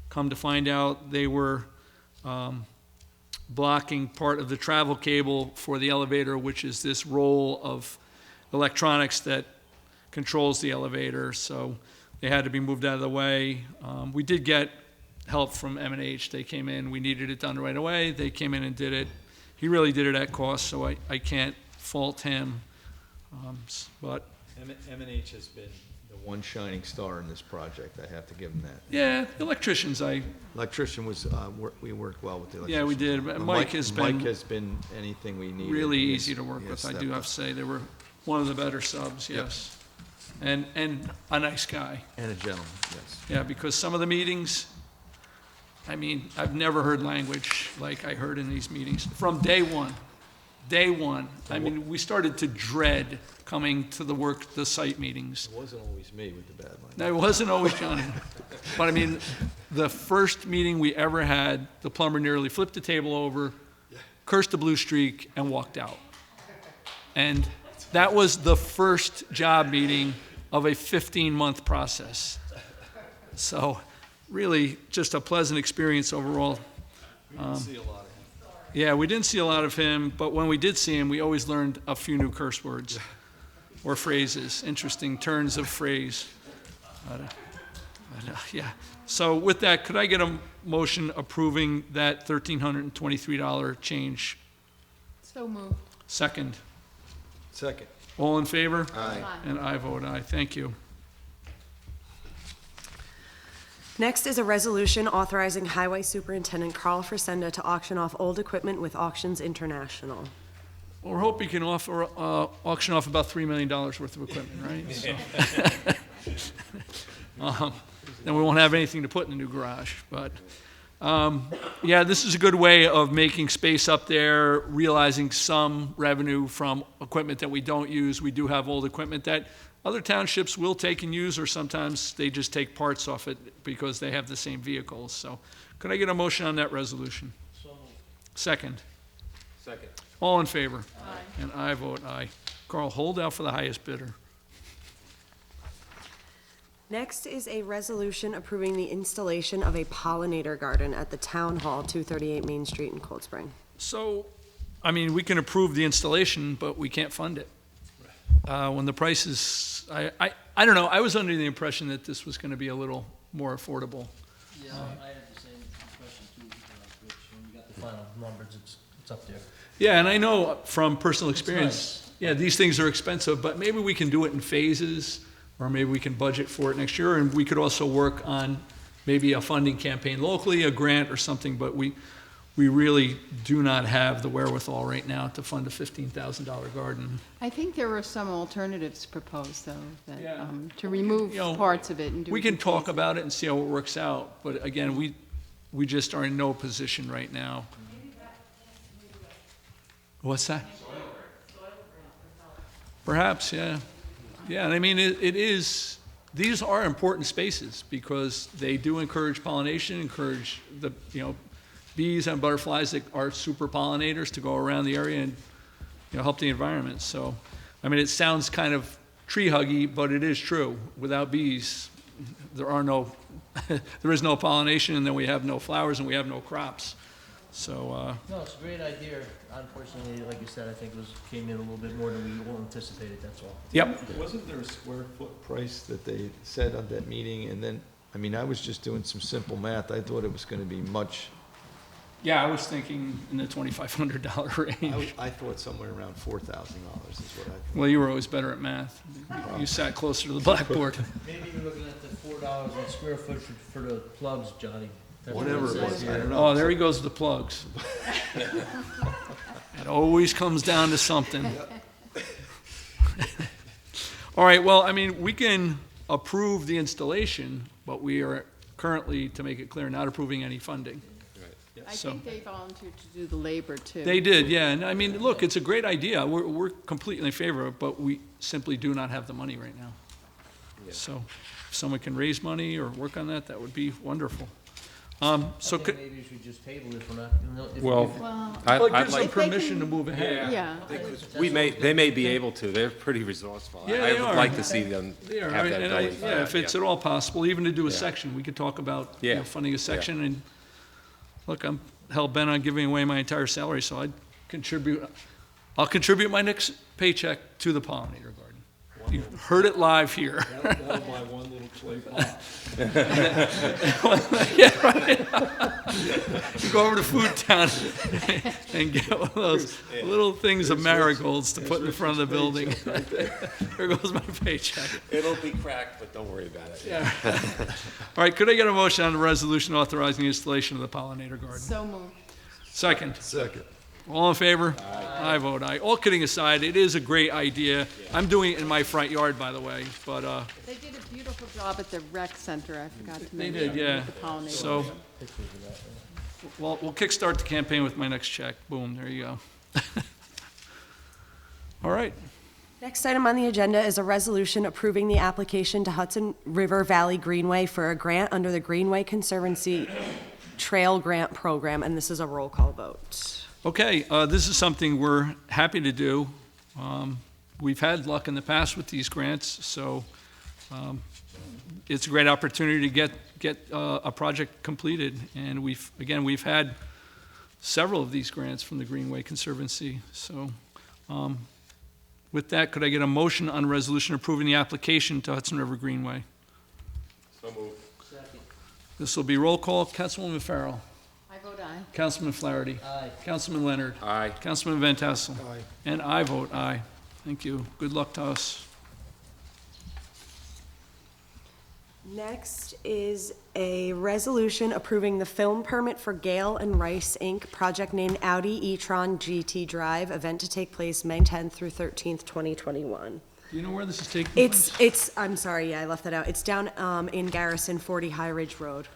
Come to find out, they were blocking part of the travel cable for the elevator, which is this roll of electronics that controls the elevator. So they had to be moved out of the way. We did get help from M&H. They came in. We needed it done right away. They came in and did it. He really did it at cost, so I can't fault him. But M&H has been the one shining star in this project. I have to give him that. yeah, electricians, Electrician was, we worked well with the electrician. yeah, we did. But Mike has Mike has been anything we needed. really He easy has- to work he with, has I do stepped have up. to say. They were one of the better subs, Yep. yes. And a nice guy. And a gentleman, yes. Yeah, because some of the meetings, I mean, I've never heard language like I heard in these meetings from day one. Day one. I mean, we started to dread coming to the site meetings. It wasn't always me with the bad line. No, it wasn't always Johnny. But I mean, the first meeting we ever had, the plumber nearly flipped the table over, cursed the blue streak, and walked out. And that was the first job meeting of a 15-month process. So really, just a pleasant experience overall. We didn't see a lot of him. Yeah, we didn't see a lot of him, but when we did see him, we always learned a few new curse words or phrases, interesting turns of phrase. Yeah. So with that, could I get a motion approving that $1,323 change? So moved. Second. Second. All in favor? Aye. And I vote aye. Thank you. Next is a resolution authorizing Highway Superintendent Carl Frisenda to auction off old equipment with Auctions International. Well, we're hoping we can auction off about $3 million worth of equipment, right? So. Then we won't have anything to put in the new garage. But, yeah, this is a good way of making space up there, realizing some revenue from equipment that we don't use. We do have old equipment that other townships will take and use, or sometimes they just take parts off it because they have the same vehicles. So could I get a motion on that resolution? Second. Second. All in favor? Aye. And I vote aye. Carl, hold out for the highest bidder. Next is a resolution approving the installation of a pollinator garden at the Town Hall, 238 Main Street in Cold Spring. So, I mean, we can approve the installation, but we can't fund it. When the price is, I don't know, I was under the impression that this was going to be a little more affordable. Yeah, I had the same impression too, Rich, when we got the final numbers, it's up there. Yeah, and I know from personal experience, nice. yeah, these things are expensive, but maybe we can do it in phases, or maybe we can budget for it next year, and we could also work on maybe a funding campaign locally, a grant or something, but we really do not have the wherewithal right now to fund a $15,000 garden. I think there were some alternatives proposed, though, that, Yeah. to remove You know, parts of it and do. We it can in talk phases. about it and see how it works out, but again, we just are in no position right now. What's that? Perhaps, yeah. Yeah, and I mean, it is, these are important spaces because they do encourage pollination, encourage the, bees and butterflies that are super pollinators to go around the area and, help the environment. So, I mean, it sounds kind of tree huggy, but it is true. Without bees, there is no pollination, and then we have no flowers and we have no crops. So, No, it's a great idea. Unfortunately, like you said, I think came in a little bit more than we all anticipated, that's all. yep. Wasn't there a square foot price that they said on that meeting? And then, I mean, I was just doing some simple math. I thought it was gonna be much, Yeah, I was thinking in the $2,500 range. I thought somewhere around $4,000 is what I thought. Well, you were always better at math. You sat closer to the blackboard. Maybe you're looking at the $4 a square foot for the plugs, Johnny. That's what Whatever it says was, here. I don't know. Oh, there he goes with the plugs. It always comes down to something. All right, well, I mean, we can approve the installation, but we are currently, to make it clear, not approving any funding. I So- think they volunteered to do the labor, too. They did, yeah, and I mean, look, it's a great idea. We're completely in favor of it, but we simply do not have the money right now. So if someone can raise money or work on that, that would be wonderful. So I think could, maybe we should just table it for now. Well, Well, well, it I'd gives them like, If they permission to can- move ahead. yeah. they may be able to, they're pretty resourceful. Yeah, I they would are. like to see them They are, have that and ability. yeah, if it's at all possible, even to do a Yeah. section, we could talk about, Yeah. funding a section, and, look, I'm hell-bent on giving away my entire salary, so I'll contribute my next paycheck to the pollinator garden. You heard it live here. That'll buy one little clay pot. Yeah, right. You go over to Food Town and get one of those little things of marigolds to put in front of the building. There goes my paycheck. It'll be cracked, but don't worry about it. Yeah. All right, could I get a motion on the resolution authorizing the installation of the pollinator garden? So moved. Second. Second. All in favor? I vote aye. All kidding aside, it is a great idea. I'm doing it in my front yard, by the way, but, They did a beautiful job at the rec center, I forgot to They mention. did, yeah. with the pollinator. so, well, we'll kickstart the campaign with my next check. Boom, there you go. All right. Next item on the agenda is a resolution approving the application to Hudson River Valley Greenway for a grant under the Greenway Conservancy Trail Grant Program, and this is a roll call vote. Okay, this is something we're happy to do. We've had luck in the past with these grants, so it's a great opportunity to get a project completed. And we've had several of these grants from the Greenway Conservancy. So with that, could I get a motion on a resolution approving the application to Hudson River Greenway? So moved. This will be roll call. Councilwoman Farrell. I vote aye. Councilman Flaherty. Aye. Councilman Leonard. Aye. Councilman Van Tassel. Aye. And I vote aye. Thank you. Good luck to us. Next is a resolution approving the film permit for Gale and Rice, Inc., project named Audi e-tron GT Drive, event to take place May 10th through 13th, 2021. Do you know where this is taking place? I'm sorry, yeah, I left that out. It's down in Garrison, 40 High Ridge Road.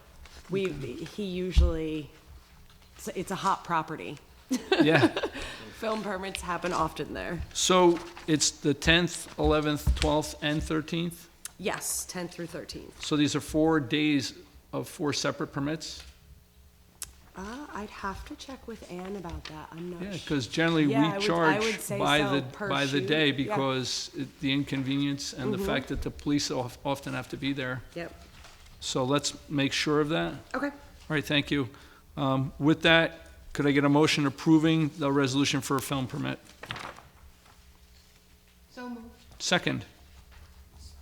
He usually, it's a hot property. Yeah. Film permits happen often there. So it's the 10th, 11th, 12th, and 13th? Yes, 10th through 13th. So these are 4 days of 4 separate permits? I'd have to check with Ann about that. I'm not Yeah, sure. because generally Yeah, I we would charge say by so, the, per by the shoot, day yeah. because the inconvenience and the fact that the police often have to be there. Yep. So let's make sure of that. Okay. All right, thank you. With that, could I get a motion approving the resolution for a film permit? So moved. Second.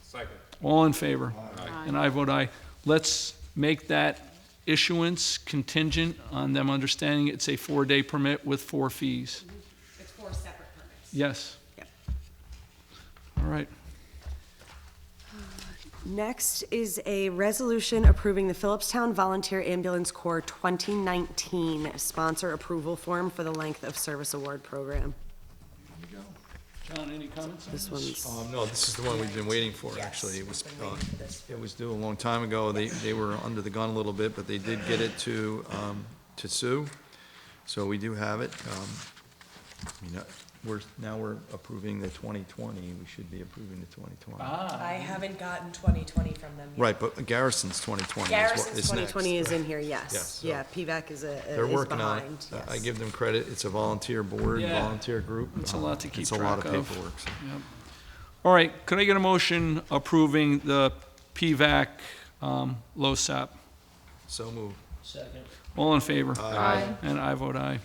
Second. All in favor? Aye. And I vote aye. Let's make that issuance contingent on them understanding it's a 4-day permit with 4 fees. It's 4 separate permits. Yes? Yep. All right. Next is a resolution approving the Philipstown Volunteer Ambulance Corps 2019 sponsor approval form for the length of service award program. John, any comments on this? This one's, No, this is the one we've been waiting for, actually. It was due a long time ago. They were under the gun a little bit, but they did get it to Sue. So we do have it. We're approving the 2020. We should be approving the 2020. I haven't gotten 2020 from them yet. Right, but Garrison's 2020 Garrison's is next. 2020 is in here, yes. Yes, so- Yeah, PVAC is They're is working on behind. it. I yes. give them credit. It's a volunteer board, Yeah. volunteer group. It's a lot to keep It's a lot of track of. paperwork. So. Yep. All right, could I get a motion approving the PVAC LoSAP? So move. Second. All in favor? Aye. And I vote aye.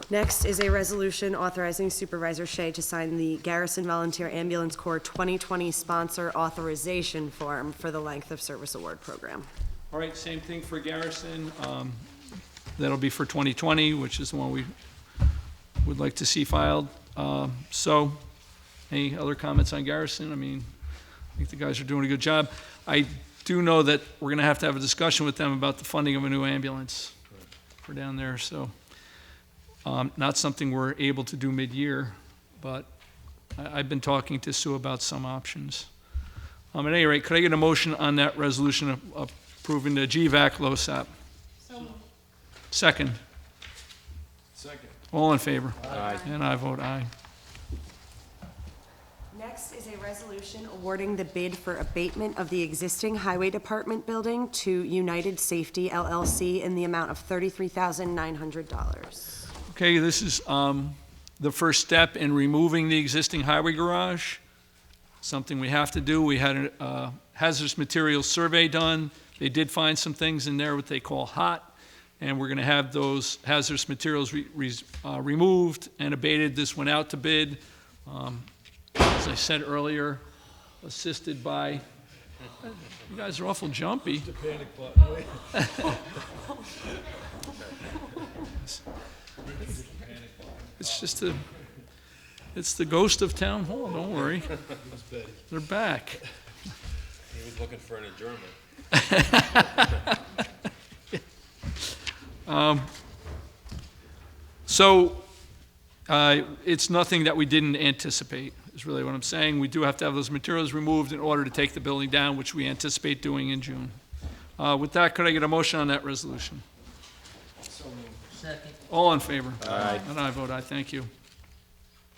Next is a resolution authorizing Supervisor Shea to sign the Garrison Volunteer Ambulance Corps 2020 sponsor authorization form for the length of service award program. All right, same thing for Garrison. That'll be for 2020, which is the one we would like to see filed. So, any other comments on Garrison? I mean, I think the guys are doing a good job. I do know that we're going to have a discussion with them about the funding of a new ambulance for down there, so. Not something we're able to do mid-year, but I've been talking to Sue about some options. At any rate, could I get a motion on that resolution of approving the GVAC LoSAP? So moved. Second. Second. All in favor? Aye. And I vote aye. Next is a resolution awarding the bid for abatement of the existing Highway Department building to United Safety LLC in the amount of $33,900. Okay, this is the first step in removing the existing highway garage, something we have to do. We had a hazardous materials survey done. They did find some things in there what they call hot, and we're going to have those hazardous materials removed and abated. This went out to bid, as I said earlier, assisted by, you guys are awful jumpy. It's just it's the ghost of town hall, don't worry. They're back. He was looking for an adjournment. So, it's nothing that we didn't anticipate, is really what I'm saying. We do have to have those materials removed in order to take the building down, which we anticipate doing in June. With that, could I get a motion on that resolution? Second. All in favor? Aye. And I vote aye, thank you.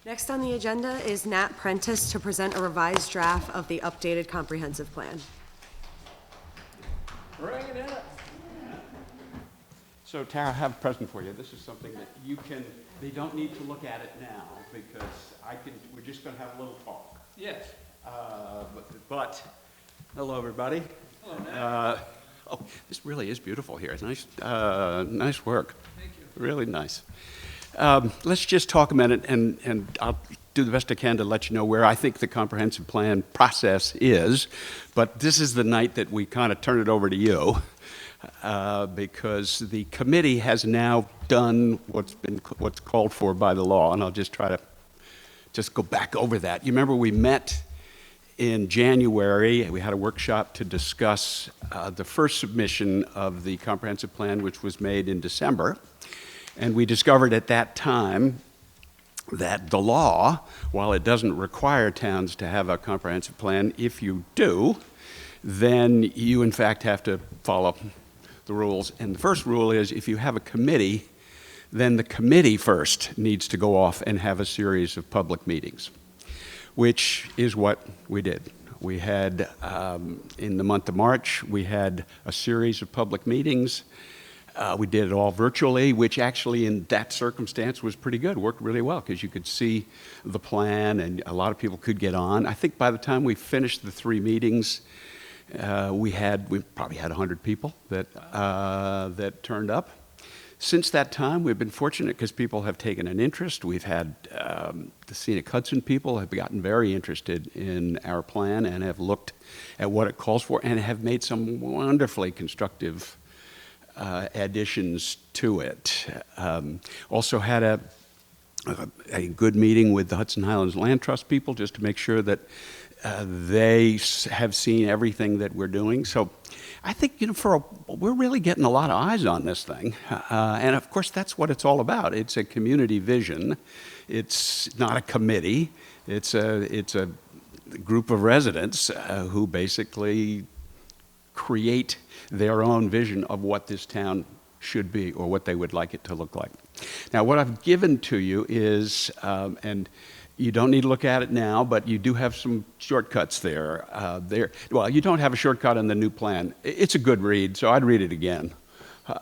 Next on the agenda is Nat Prentice to present a revised draft of the updated comprehensive plan. So Tara, I have a present for you. This is something that you can, they don't need to look at it now because we're just going to have a little talk. Yes. But hello, everybody. Hello, Matt. Oh, this really is beautiful here. It's nice, nice work. Thank you. Really nice. Let's just talk a minute, and I'll do the best I can to let you know where I think the comprehensive plan process is. But this is the night that we kind of turn it over to you, because the committee has now done what's called for by the law, and I'll just try to just go back over that. You remember we met in January, we had a workshop to discuss the first submission of the comprehensive plan, which was made in December. And we discovered at that time that the law, while it doesn't require towns to have a comprehensive plan, if you do, then you in fact have to follow the rules. And the first rule is if you have a committee, then the committee first needs to go off and have a series of public meetings, which is what we did. We had, in the month of March, we had a series of public meetings. We did it all virtually, which actually in that circumstance was pretty good, worked really well, because you could see the plan and a lot of people could get on. I think by the time we finished the 3 meetings, we probably had 100 people that turned up. Since that time, we've been fortunate because people have taken an interest. We've had the Scenic Hudson people have gotten very interested in our plan and have looked at what it calls for and have made some wonderfully constructive additions to it. Also had a good meeting with the Hudson Highlands Land Trust people just to make sure that they have seen everything that we're doing. So I think, we're really getting a lot of eyes on this thing. And of course, that's what it's all about. It's a community vision. It's not a committee. It's a group of residents who basically create their own vision of what this town should be or what they would like it to look like. Now, what I've given to you is, and you don't need to look at it now, but you do have some shortcuts there. Well, you don't have a shortcut in the new plan. It's a good read, so I'd read it again.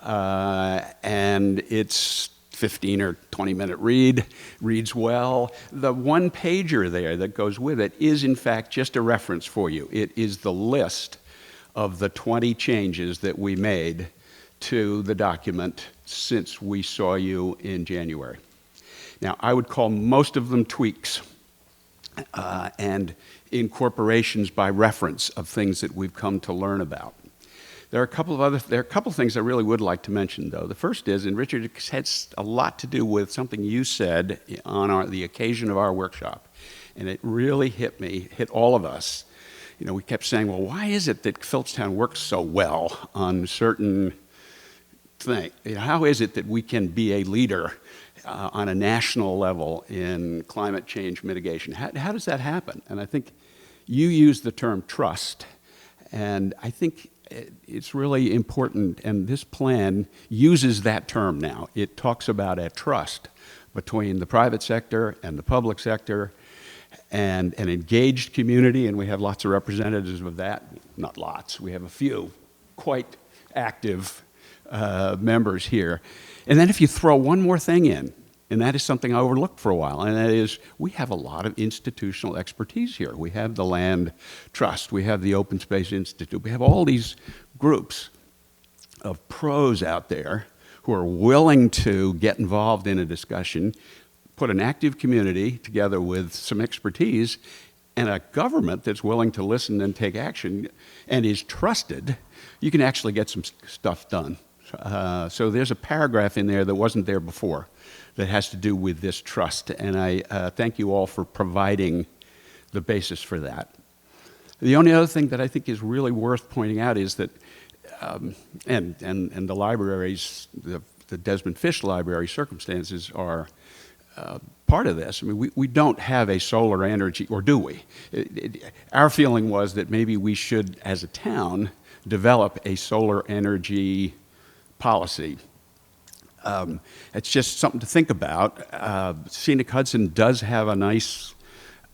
And it's 15 or 20-minute read, reads well. The one-pager there that goes with it is, in fact, just a reference for you. It is the list of the 20 changes that we made to the document since we saw you in January. Now, I would call most of them tweaks and incorporations by reference of things that we've come to learn about. There are a couple of things I really would like to mention, though. The first is, and Richard, it has a lot to do with something you said on the occasion of our workshop, and it really hit all of us. We kept saying, well, why is it that Philipstown works so well on certain things? How is it that we can be a leader on a national level in climate change mitigation? How does that happen? And I think you used the term trust, and I think it's really important, and this plan uses that term now. It talks about a trust between the private sector and the public sector, and an engaged community, and we have lots of representatives of that. Not lots, we have a few quite active members here. And then if you throw one more thing in, and that is something I overlooked for a while, and that is we have a lot of institutional expertise here. We have the Land Trust, we have the Open Space Institute, we have all these groups of pros out there who are willing to get involved in a discussion, put an active community together with some expertise, and a government that's willing to listen and take action and is trusted. You can actually get some stuff done. So there's a paragraph in there that wasn't there before that has to do with this trust, and I thank you all for providing the basis for that. The only other thing that I think is really worth pointing out is that, and the libraries, the Desmond Fish Library circumstances are part of this. I mean, we don't have a solar energy, or do we? Our feeling was that maybe we should, as a town, develop a solar energy policy. It's just something to think about. Scenic Hudson does have a nice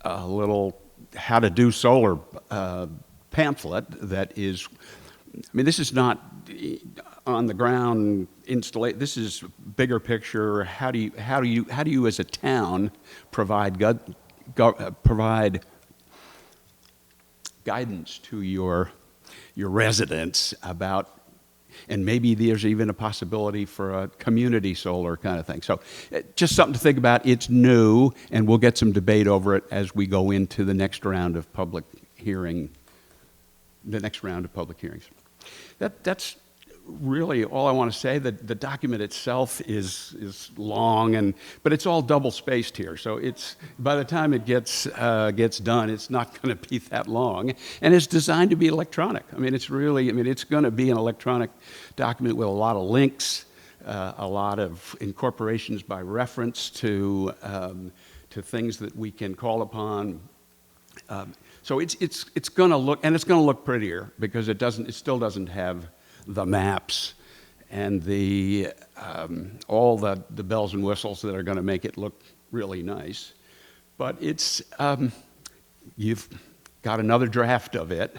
little how to do solar pamphlet that is, I mean, this is not on the ground installation. This is bigger picture. How do you as a town provide guidance to your residents about, and maybe there's even a possibility for a community solar kind of thing. So just something to think about. It's new, and we'll get some debate over it as we go into the next round of public hearings. That's really, all I want to say, that the document itself is long, but it's all double-spaced here. So it's, by the time it gets done, it's not going to be that long. And it's designed to be electronic. I mean, it's going to be an electronic document with a lot of links, a lot of incorporations by reference to things that we can call upon. So it's going to look, and it's going to look prettier because it still doesn't have the maps and all the bells and whistles that are going to make it look really nice. But you've got another draft of it.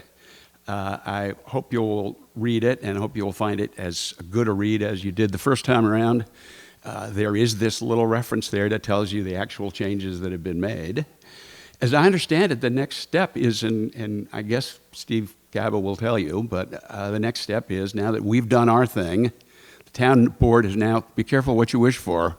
I hope you'll read it, and I hope you'll find it as good a read as you did the first time around. There is this little reference there that tells you the actual changes that have been made. As I understand it, the next step is, and I guess Steve Gaba will tell you, but the next step is, now that we've done our thing, the town board is now, be careful what you wish for,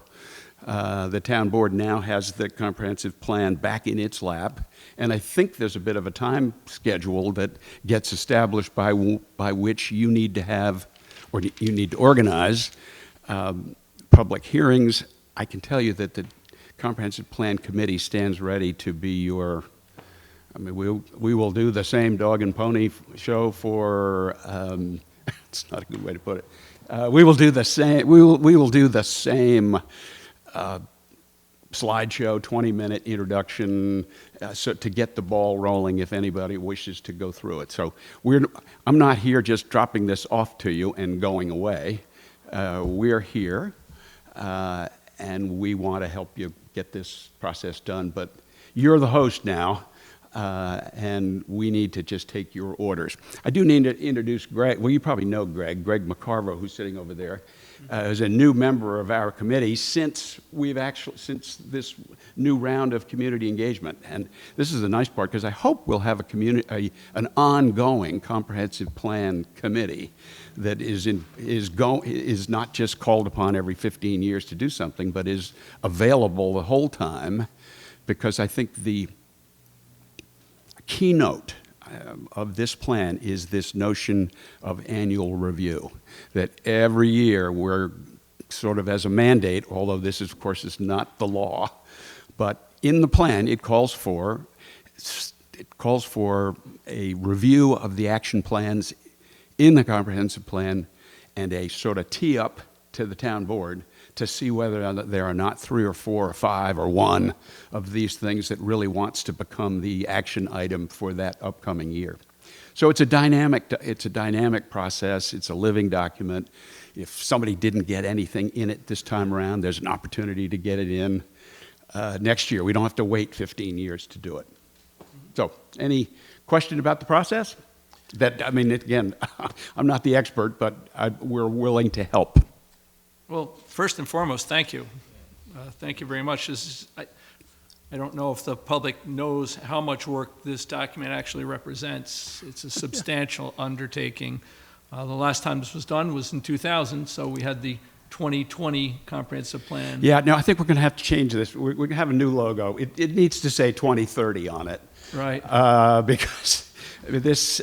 the town board now has the comprehensive plan back in its lap, and I think there's a bit of a time schedule that gets established by which you need to have, or you need to organize public hearings. I can tell you that the Comprehensive Plan Committee stands ready to be we will do the same dog and pony show for, it's not a good way to put it. We will do the same, we will do the same slideshow, 20-minute introduction, so to get the ball rolling if anybody wishes to go through it. So I'm not here just dropping this off to you and going away. We're here, and we want to help you get this process done, but you're the host now, and we need to just take your orders. I do need to introduce Greg. Well, you probably know Greg McCarvo, who's sitting over there, is a new member of our committee since this new round of community engagement. And this is the nice part, because I hope we'll have an ongoing comprehensive plan committee that is not just called upon every 15 years to do something, but is available the whole time, because I think the keynote of this plan is this notion of annual review, that every year we're sort of as a mandate, although this is, of course, is not the law, but in the plan it calls for a review of the action plans in the comprehensive plan and a sort of tee up to the town board to see whether there are not 3 or 4 or 5 or 1 of these things that really wants to become the action item for that upcoming year. So it's a dynamic process. It's a living document. If somebody didn't get anything in it this time around, there's an opportunity to get it in next year. We don't have to wait 15 years to do it. So, any question about the process? Again, I'm not the expert, but we're willing to help. Well, first and foremost, thank you. Thank you very much. I don't know if the public knows how much work this document actually represents. It's a substantial undertaking. The last time this was done was in 2000, so we had the 2020 comprehensive plan. Yeah, no, I think we're going to have to change this. We're going to have a new logo. It needs to say 2030 on it. Right. Because this,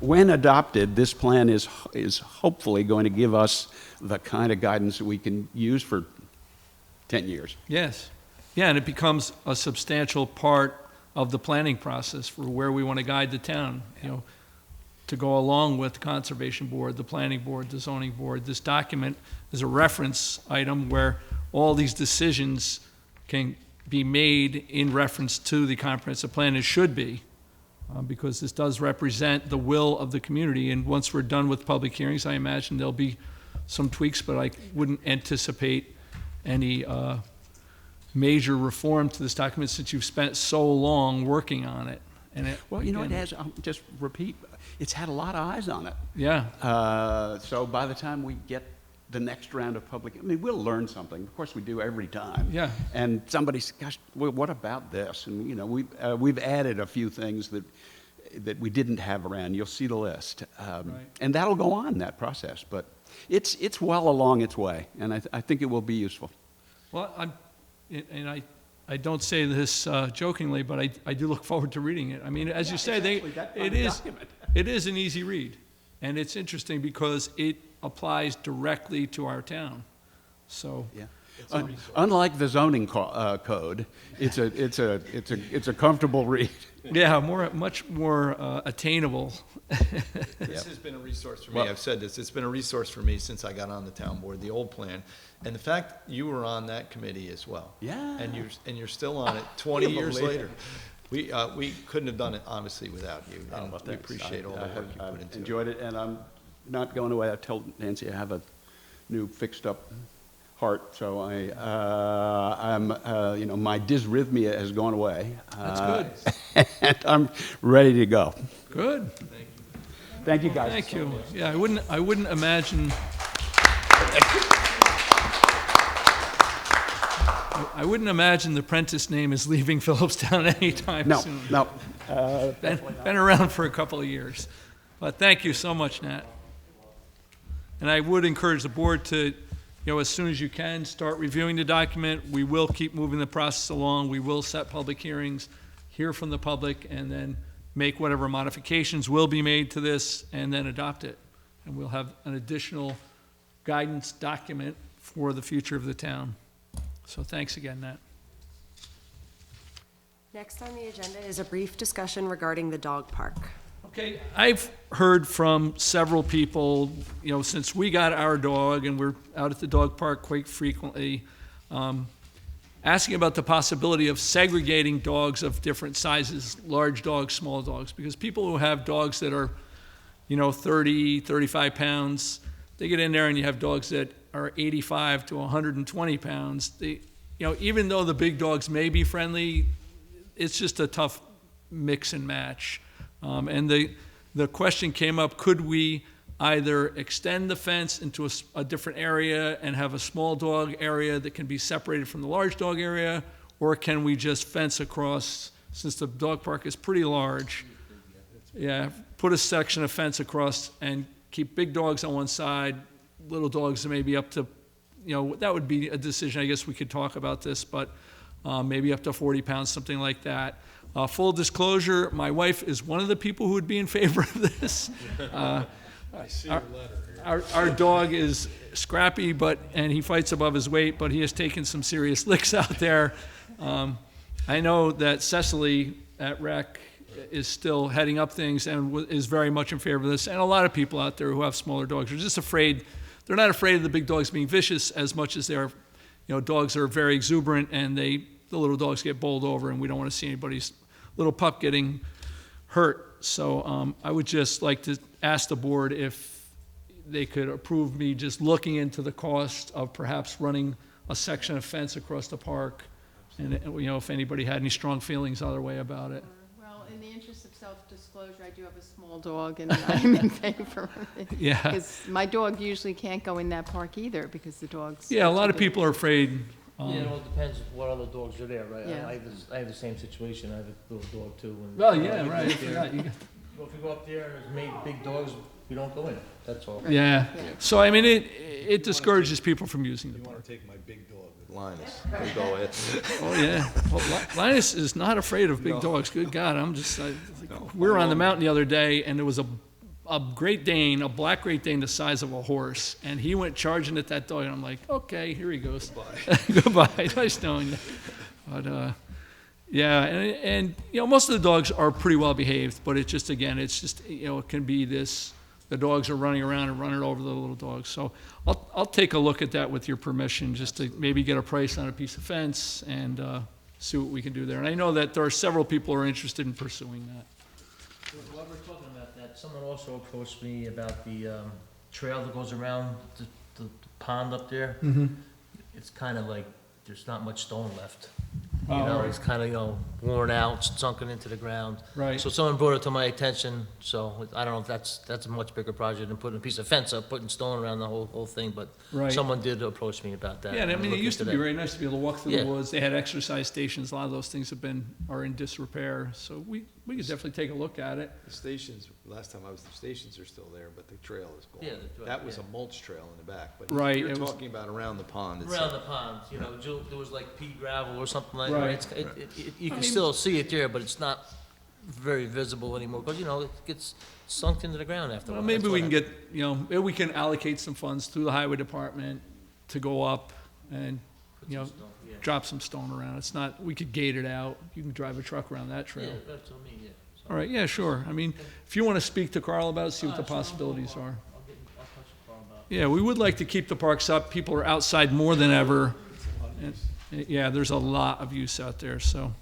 when adopted, this plan is hopefully going to give us the kind of guidance that we can use for 10 years. Yes. Yeah, and it becomes a substantial part of the planning process for where we want to guide the town, to go along with the Conservation Board, the Planning Board, the Zoning Board. This document is a reference item where all these decisions can be made in reference to the comprehensive plan. It should be, because this does represent the will of the community. And once we're done with public hearings, I imagine there'll be some tweaks, but I wouldn't anticipate any major reform to this document since you've spent so long working on it. And it has, I'll just repeat, it's had a lot of eyes on it. Yeah. So by the time we get the next round of we'll learn something. Of course we do every time. Yeah. And somebody says, gosh, well, what about this? And, we've added a few things that we didn't have around. You'll see the list. Right. And that'll go on, that process. But it's well along its way, and I think it will be useful. Well, I don't say this jokingly, but I do look forward to reading it. I mean, as you say, it is an easy read. And it's interesting because it applies directly to our town. So, Yeah. Unlike the zoning code, it's a comfortable read. yeah, much more attainable. This has been a resource for me. I've said this, it's been a resource for me since I got on the town board, the old plan. And the fact you were on that committee as well. Yeah. And you're still on it 20 years later. We couldn't have done it, honestly, without you. And we appreciate all the work you put into it. Enjoyed it, and I'm not going away. I told Nancy I have a new fixed-up heart, so my dysrhythmia has gone away. That's good. And I'm ready to go. Good. Thank you, guys. Thank you. Yeah, I wouldn't imagine. I wouldn't imagine the Prentice name is leaving Philipstown anytime soon. No. Been around for a couple of years. But thank you so much, Nat. And I would encourage the board to, as soon as you can, start reviewing the document. We will keep moving the process along. We will set public hearings, hear from the public, and then make whatever modifications will be made to this, and then adopt it. And we'll have an additional guidance document for the future of the town. So thanks again, Nat. Next on the agenda is a brief discussion regarding the dog park. Okay, I've heard from several people, since we got our dog, and we're out at the dog park quite frequently, asking about the possibility of segregating dogs of different sizes, large dogs, small dogs, because people who have dogs that are, 30, 35 pounds, they get in there and you have dogs that are 85 to 120 pounds. Even though the big dogs may be friendly, it's just a tough mix and match. And the question came up, could we either extend the fence into a different area and have a small dog area that can be separated from the large dog area, or can we just fence across, since the dog park is pretty large? Yeah, put a section of fence across and keep big dogs on one side, little dogs maybe up to, that would be a decision. I guess we could talk about this, but maybe up to 40 pounds, something like that. Full disclosure, my wife is one of the people who would be in favor of this. I see your letter. Our dog is scrappy, and he fights above his weight, but he has taken some serious licks out there. I know that Cecily at Rec is still heading up things and is very much in favor of this, and a lot of people out there who have smaller dogs are just afraid. They're not afraid of the big dogs being vicious as much as they are, dogs are very exuberant, and the little dogs get bowled over, and we don't want to see anybody's little pup getting hurt. So I would just like to ask the board if they could approve me just looking into the cost of perhaps running a section of fence across the park, and if anybody had any strong feelings either way about it. Well, in the interest of self-disclosure, I do have a small dog, and I'm in favor of it. Yeah. Because my dog usually can't go in that park either, because the dog's... Yeah, a lot of people are afraid. Yeah, it all depends what other dogs are there, right? Yeah. I have the same situation. I have a little dog too. And Well, yeah, you right. go I up there- forgot. If you go up there and there's many big dogs, we don't go in. That's all. Yeah. So, I mean, it discourages people from using the You park. want to take my big dog with Linus. We'll go ahead. Oh, yeah. Well, Linus is not afraid of big dogs. Good God, we were on the mountain the other day, and there was a Great Dane, a black Great Dane the size of a horse, and he went charging at that dog, and I'm like, okay, here he goes. Goodbye. Nice knowing you. But, yeah, and most of the dogs are pretty well behaved, but it just it can be this, the dogs are running around and running over the little dogs. So I'll take a look at that with your permission, just to maybe get a price on a piece of fence and see what we can do there. And I know that there are several people who are interested in pursuing that. While we're talking about that, someone also approached me about the trail that goes around the pond up there. Mm-hmm. It's kind of like, there's not much stone left. Oh, It's kind of, worn out, sunken into the ground. Right. So someone brought it to my attention, so I don't know if that's a much bigger project than putting a piece of fence up, putting stone around the whole thing, but Right. someone did approach me about that. Yeah, and I I'm mean, it looking used to into be that. very nice to be able to walk through the Yeah. woods. They had exercise stations. A lot of those things are in disrepair. So we could definitely take a look at it. The stations, last time I was, the stations are still there, but the trail is gone. Yeah, the- That was yeah. a mulch trail in the back, but Right, you're it was- talking about around the pond. Around the pond, there was like pea gravel or something like Right. that. You can still see it there, but it's not very visible anymore, because, it gets sunk into the ground after a Well, while. maybe That's we what can get, maybe we can allocate some funds through the highway department to go up and, Yeah. drop some stone around. It's not, we could gate it out. You can drive a truck around that Yeah, trail. that's what I mean, yeah. So- All right, yeah, sure. I mean, if you want to speak to Carl about it, see what the Sure, possibilities are. I'll touch the Carl about it. Yeah, we would like to keep the parks up. People are outside more than ever. And, yeah, there's a lot of use out there, so.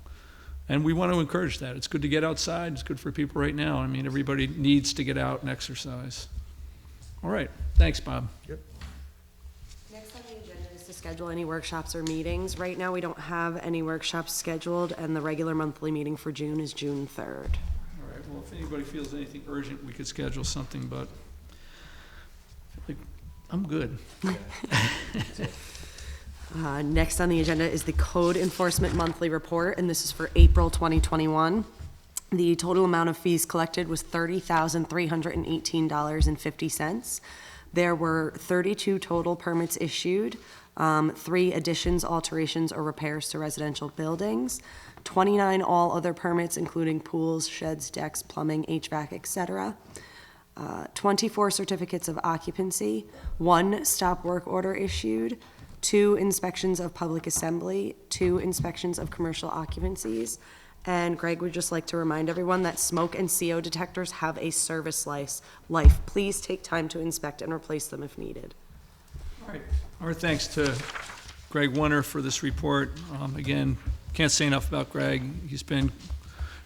And we want to encourage that. It's good to get outside. It's good for people right now. I mean, everybody needs to get out and exercise. All right, thanks, Bob. Next on the agenda is to schedule any workshops or meetings. Right now, we don't have any workshops scheduled, and the regular monthly meeting for June is June 3rd. All right, well, if anybody feels anything urgent, we could schedule something, but I feel like I'm good. Next on the agenda is the Code Enforcement Monthly Report, and this is for April 2021. The total amount of fees collected was $30,318.50. There were 32 total permits issued, 3 additions, alterations, or repairs to residential buildings, 29 all other permits, including pools, sheds, decks, plumbing, HVAC, etc., 24 certificates of occupancy, 1 stop work order issued, 2 inspections of public assembly, 2 inspections of commercial occupancies. And Greg would just like to remind everyone that smoke and CO detectors have a service life. Please take time to inspect and replace them if needed. All right, our thanks to Greg Wunner for this report. Again, can't say enough about Greg. He's been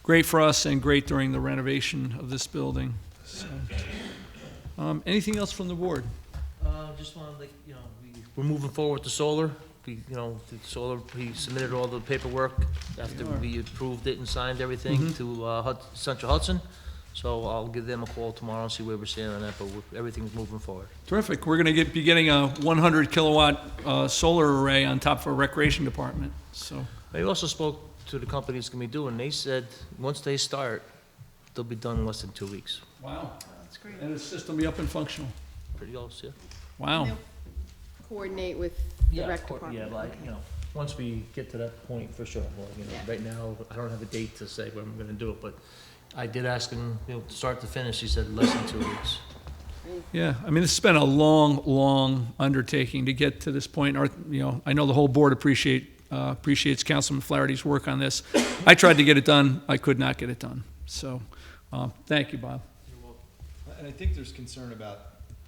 great for us and great during the renovation of this building. So, anything else from the board? Just wanted to, we're moving forward with the solar. The solar, he submitted all the paperwork after we approved it and signed everything to Central Hudson. So I'll give them a call tomorrow and see where we're standing on that, but everything's moving forward. Terrific. We're going to be getting a 100 kilowatt solar array on top of our recreation department, so. I also spoke to the company that's gonna be doing, they said, once they start, they'll be done in less than 2 weeks. Wow. That's great. And the system will be up and functional. Pretty close, yeah. Wow. They'll coordinate with the rec department. Yeah, like, once we get to that point, for sure. Well, Yeah. right now, I don't have a date to say when I'm gonna do it, but I did ask him, start to finish, he said less than 2 weeks. Yeah, I mean, it's been a long, long undertaking to get to this point. I know the whole board appreciates Councilman Flaherty's work on this. I tried to get it done. I could not get it done. So, thank you, Bob. And I think there's concern about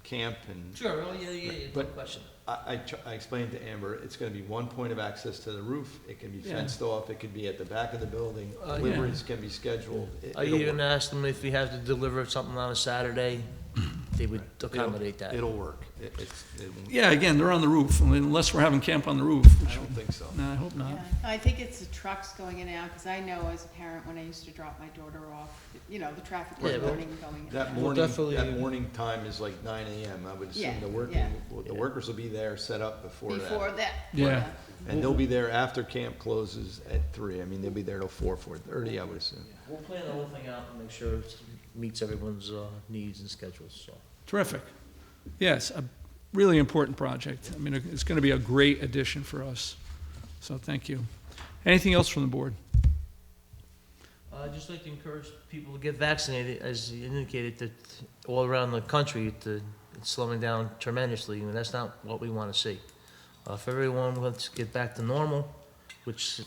camp and. Sure, oh, yeah, But- no question. I explained to Amber, it's gonna be one point of access to the roof, it can be Yeah. fenced off, it could be at the back of the building, Yeah. deliveries can be scheduled. I It'll even work. asked them if we have to deliver something on a Saturday, they would accommodate that. It'll work. It won't. Yeah, again, they're on the roof, unless we're having camp on the roof. I don't think so. No, I hope not. Yeah, I think it's the trucks going in and out, because I know as a parent, when I used to drop my daughter off, the traffic was Yeah, but- running going in and That out. definitely- morning time is like 9 AM. I would assume Yeah, the yeah. workers will be there, set up before Before that. that. Yeah. And they'll be there after camp closes at 3. I mean, they'll be there till 4:30, I would assume. We'll plan the whole thing out and make sure it meets everyone's needs and schedules, so. Terrific. Yes, a really important project. I mean, it's going to be a great addition for us. So thank you. Anything else from the board? I'd just like to encourage people to get vaccinated, as you indicated, that all around the country, it's slowing down tremendously, and that's not what we want to see. If everyone wants to get back to normal, which,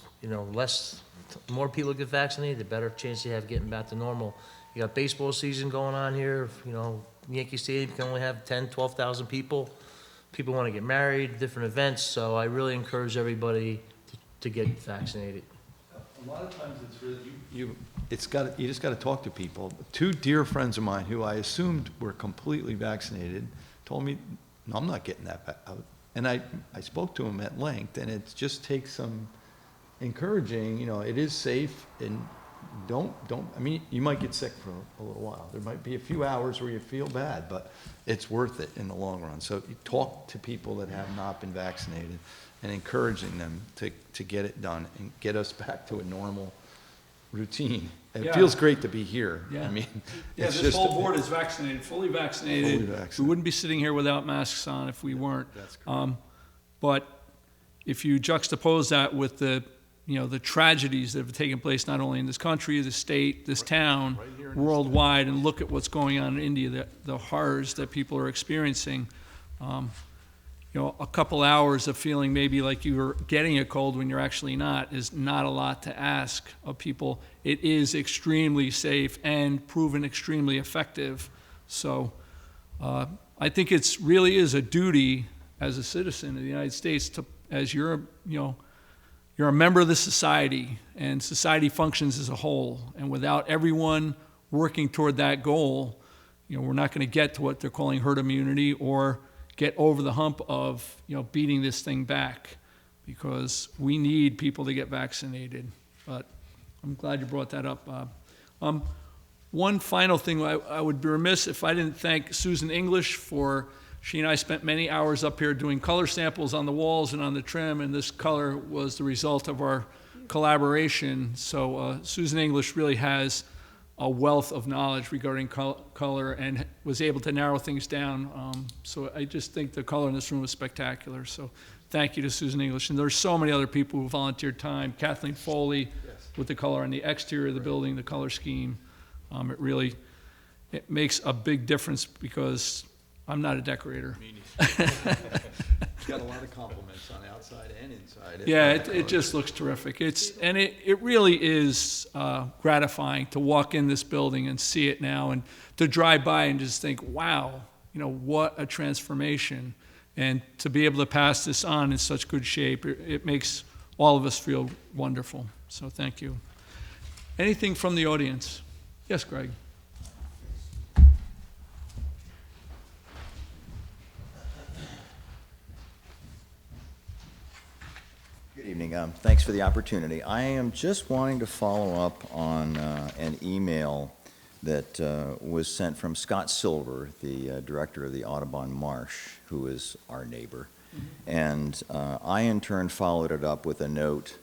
more people get vaccinated, the better chance you have getting back to normal. You got baseball season going on here, Yankee Stadium can only have 10, 12,000 people. People want to get married, different events, so I really encourage everybody to get vaccinated. A lot of times it's really, you just gotta talk to people. 2 dear friends of mine who I assumed were completely vaccinated told me, no, I'm not getting that out. And I spoke to them at length, and it just takes some encouraging, it is safe, and I mean, you might get sick for a little while. There might be a few hours where you feel bad, but it's worth it in the long run. So you talk to people that have not been vaccinated and encouraging them to get it done and get us back to a normal routine. It Yeah. feels great to be here. Yeah. I mean, Yeah, it's this just. whole board is vaccinated, fully vaccinated. Fully vaccinated. We wouldn't be sitting here without masks on if we weren't. That's correct. But if you juxtapose that with the the tragedies that have taken place not only in this country, this state, this town, worldwide, and look at what's going on in India, the horrors that people are experiencing. A couple hours of feeling maybe like you're getting a cold when you're actually not is not a lot to ask of people. It is extremely safe and proven extremely effective. So I think it's really is a duty as a citizen of the United States to, as you're a member of the society, and society functions as a whole. And without everyone working toward that goal, we're not going to get to what they're calling herd immunity or get over the hump of, beating this thing back, because we need people to get vaccinated. But I'm glad you brought that up, Bob. One final thing, I would be remiss if I didn't thank Susan English for, she and I spent many hours up here doing color samples on the walls and on the trim, and this color was the result of our collaboration. So Susan English really has a wealth of knowledge regarding color and was able to narrow things down. So I just think the color in this room was spectacular. So thank you to Susan English. And there's so many other people who volunteered time. Kathleen Foley with the color on the exterior of the building, the color scheme. It makes a big difference because I'm not a decorator. Got a lot of compliments on outside and inside. Yeah, it just looks terrific. It really is gratifying to walk in this building and see it now, and to drive by and just think, wow, what a transformation. And to be able to pass this on in such good shape, it makes all of us feel wonderful. So thank you. Anything from the audience? Yes, Greg. Good evening. Thanks for the opportunity. I am just wanting to follow up on an email that was sent from Scott Silver, the director of the Audubon Marsh, who is our neighbor. And I, in turn, followed it up with a note.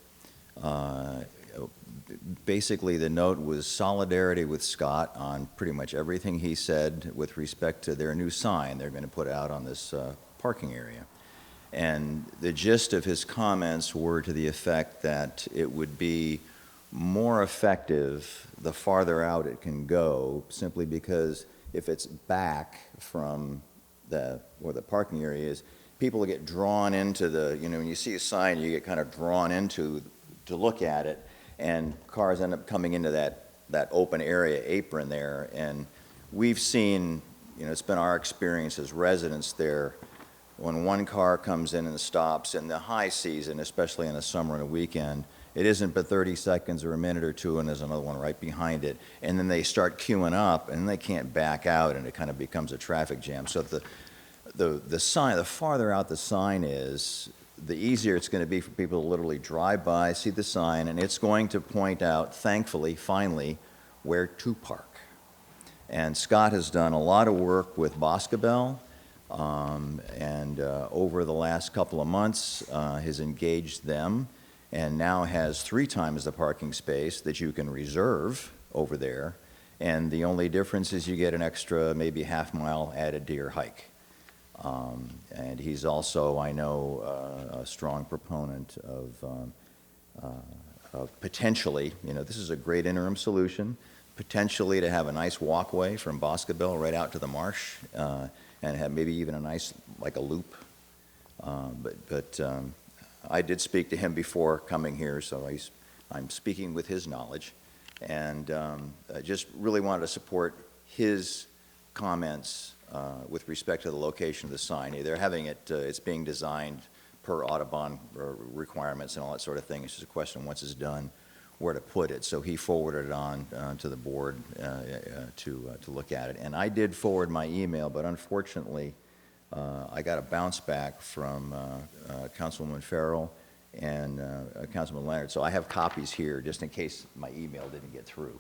Basically, the note was solidarity with Scott on pretty much everything he said with respect to their new sign they're going to put out on this parking area. And the gist of his comments were to the effect that it would be more effective the farther out it can go, simply because if it's back from where the parking area is, people get drawn into when you see a sign, you get kind of drawn into to look at it, and cars end up coming into that open area apron there. And we've seen, it's been our experience as residents there, when one car comes in and stops in the high season, especially in the summer and a weekend, it isn't but 30 seconds or a minute or two, and there's another one right behind it. And then they start queuing up, and they can't back out, and it kind of becomes a traffic jam. So the sign, the farther out the sign is, the easier it's going to be for people to literally drive by, see the sign, and it's going to point out, thankfully, finally, where to park. And Scott has done a lot of work with Boscobel. And over the last couple of months has engaged them, and now has 3 times the parking space that you can reserve over there. And the only difference is you get an extra maybe half-mile added to your hike. And he's also, I know, a strong proponent of potentially, this is a great interim solution, potentially to have a nice walkway from Boscobel right out to the marsh. And have maybe even a nice, like a loop. But I did speak to him before coming here, so I'm speaking with his knowledge. And I just really wanted to support his comments with respect to the location of the sign. They're having it, it's being designed per Audubon requirements and all that sort of thing. It's just a question, once it's done, where to put it. So he forwarded it on to the board to look at it. And I did forward my email, but unfortunately, I got a bounce back from Councilwoman Farrell and Councilman Leonard. So I have copies here just in case my email didn't get through.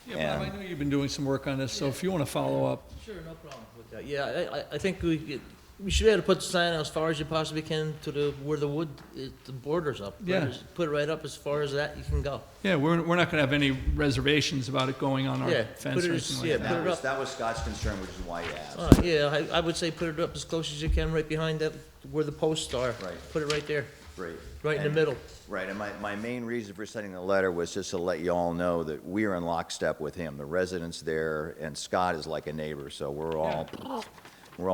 Yeah, Bob, I know you've been doing some work on this, so if you want to follow up. Sure, no problem with that. Yeah, I think we should be able to put the sign out as far as you possibly can to where the wood, the border's up. Yeah. Put it right up as far as that you can go. Yeah, we're not going to have any reservations about it going on our fence or anything like that. That was Scott's concern, which is why he asked. Yeah, I would say put it up as close as you can, right behind that, where the posts are. Right. Put it right there. Great. right in the And- middle. Right, and my main reason for sending the letter was just to let you all know that we are in lockstep with him. The residents there, and Scott is like a neighbor, so we're all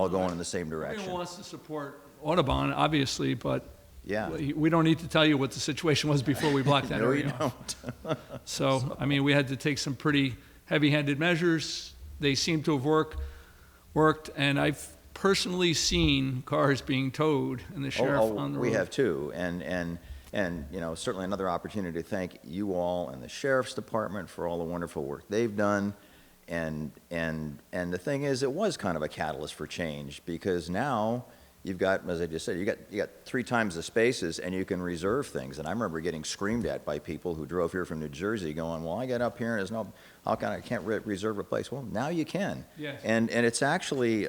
going in the same direction. Everyone wants to support Audubon, obviously, but Yeah. we don't need to tell you what the situation was before we blocked that No, you area off. don't. So, I mean, we had to take some pretty heavy-handed measures. They seem to have worked, and I've personally seen cars being towed and the sheriff on the road. We have too, and, you know, certainly another opportunity to thank you all and the sheriff's department for all the wonderful work they've done. And the thing is, it was kind of a catalyst for change, because now you've got, as I just said, you got 3 times the spaces, and you can reserve things. And I remember getting screamed at by people who drove here from New Jersey going, well, I get up here and there's no, how can I can't reserve a place? Well, now you can. Yes. And it's actually,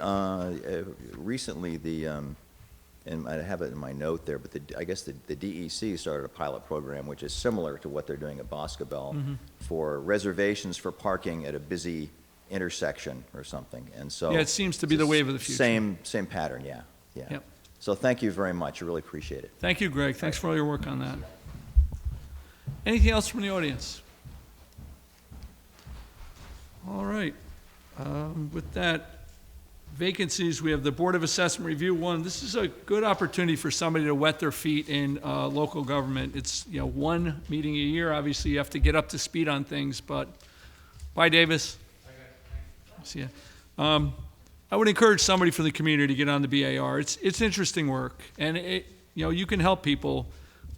recently and I have it in my note there, but I guess the DEC started a pilot program, which is similar to what they're doing at Boscobel, for reservations for parking at a busy intersection or something. And so Yeah, it seems to be the wave of the future. Same pattern, yeah. Yep. So thank you very much. I really appreciate it. Thank you, Greg. Thanks for all your work on that. Anything else from the audience? All right. With that, vacancies, we have the Board of Assessment Review 1. This is a good opportunity for somebody to wet their feet in local government. It's, you know, 1 meeting a year. Obviously, you have to get up to speed on things, but, bye, Davis. See ya. I would encourage somebody from the community to get on the BAR. It's interesting work, and you know, you can help people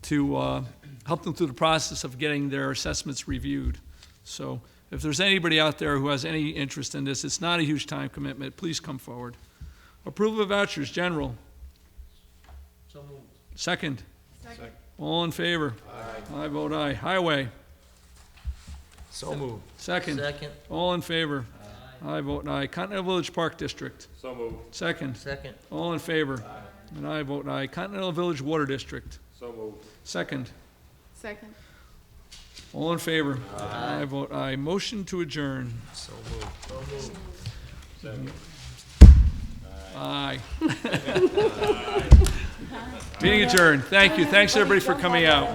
to help them through the process of getting their assessments reviewed. So if there's anybody out there who has any interest in this, it's not a huge time commitment. Please come forward. Approval of vouchers, general. So moved. Second. All in favor? Aye. I vote aye. Highway. So moved. Second. Second. All in favor? I vote aye. Continental Village Park District. So moved. Second. Second. All in favor? And I vote aye. Continental Village Water District. So moved. Second. Second. All in favor? I vote aye. Motion to adjourn. So moved. Aye. Meeting adjourned. Thank you. Thanks, everybody, for coming out.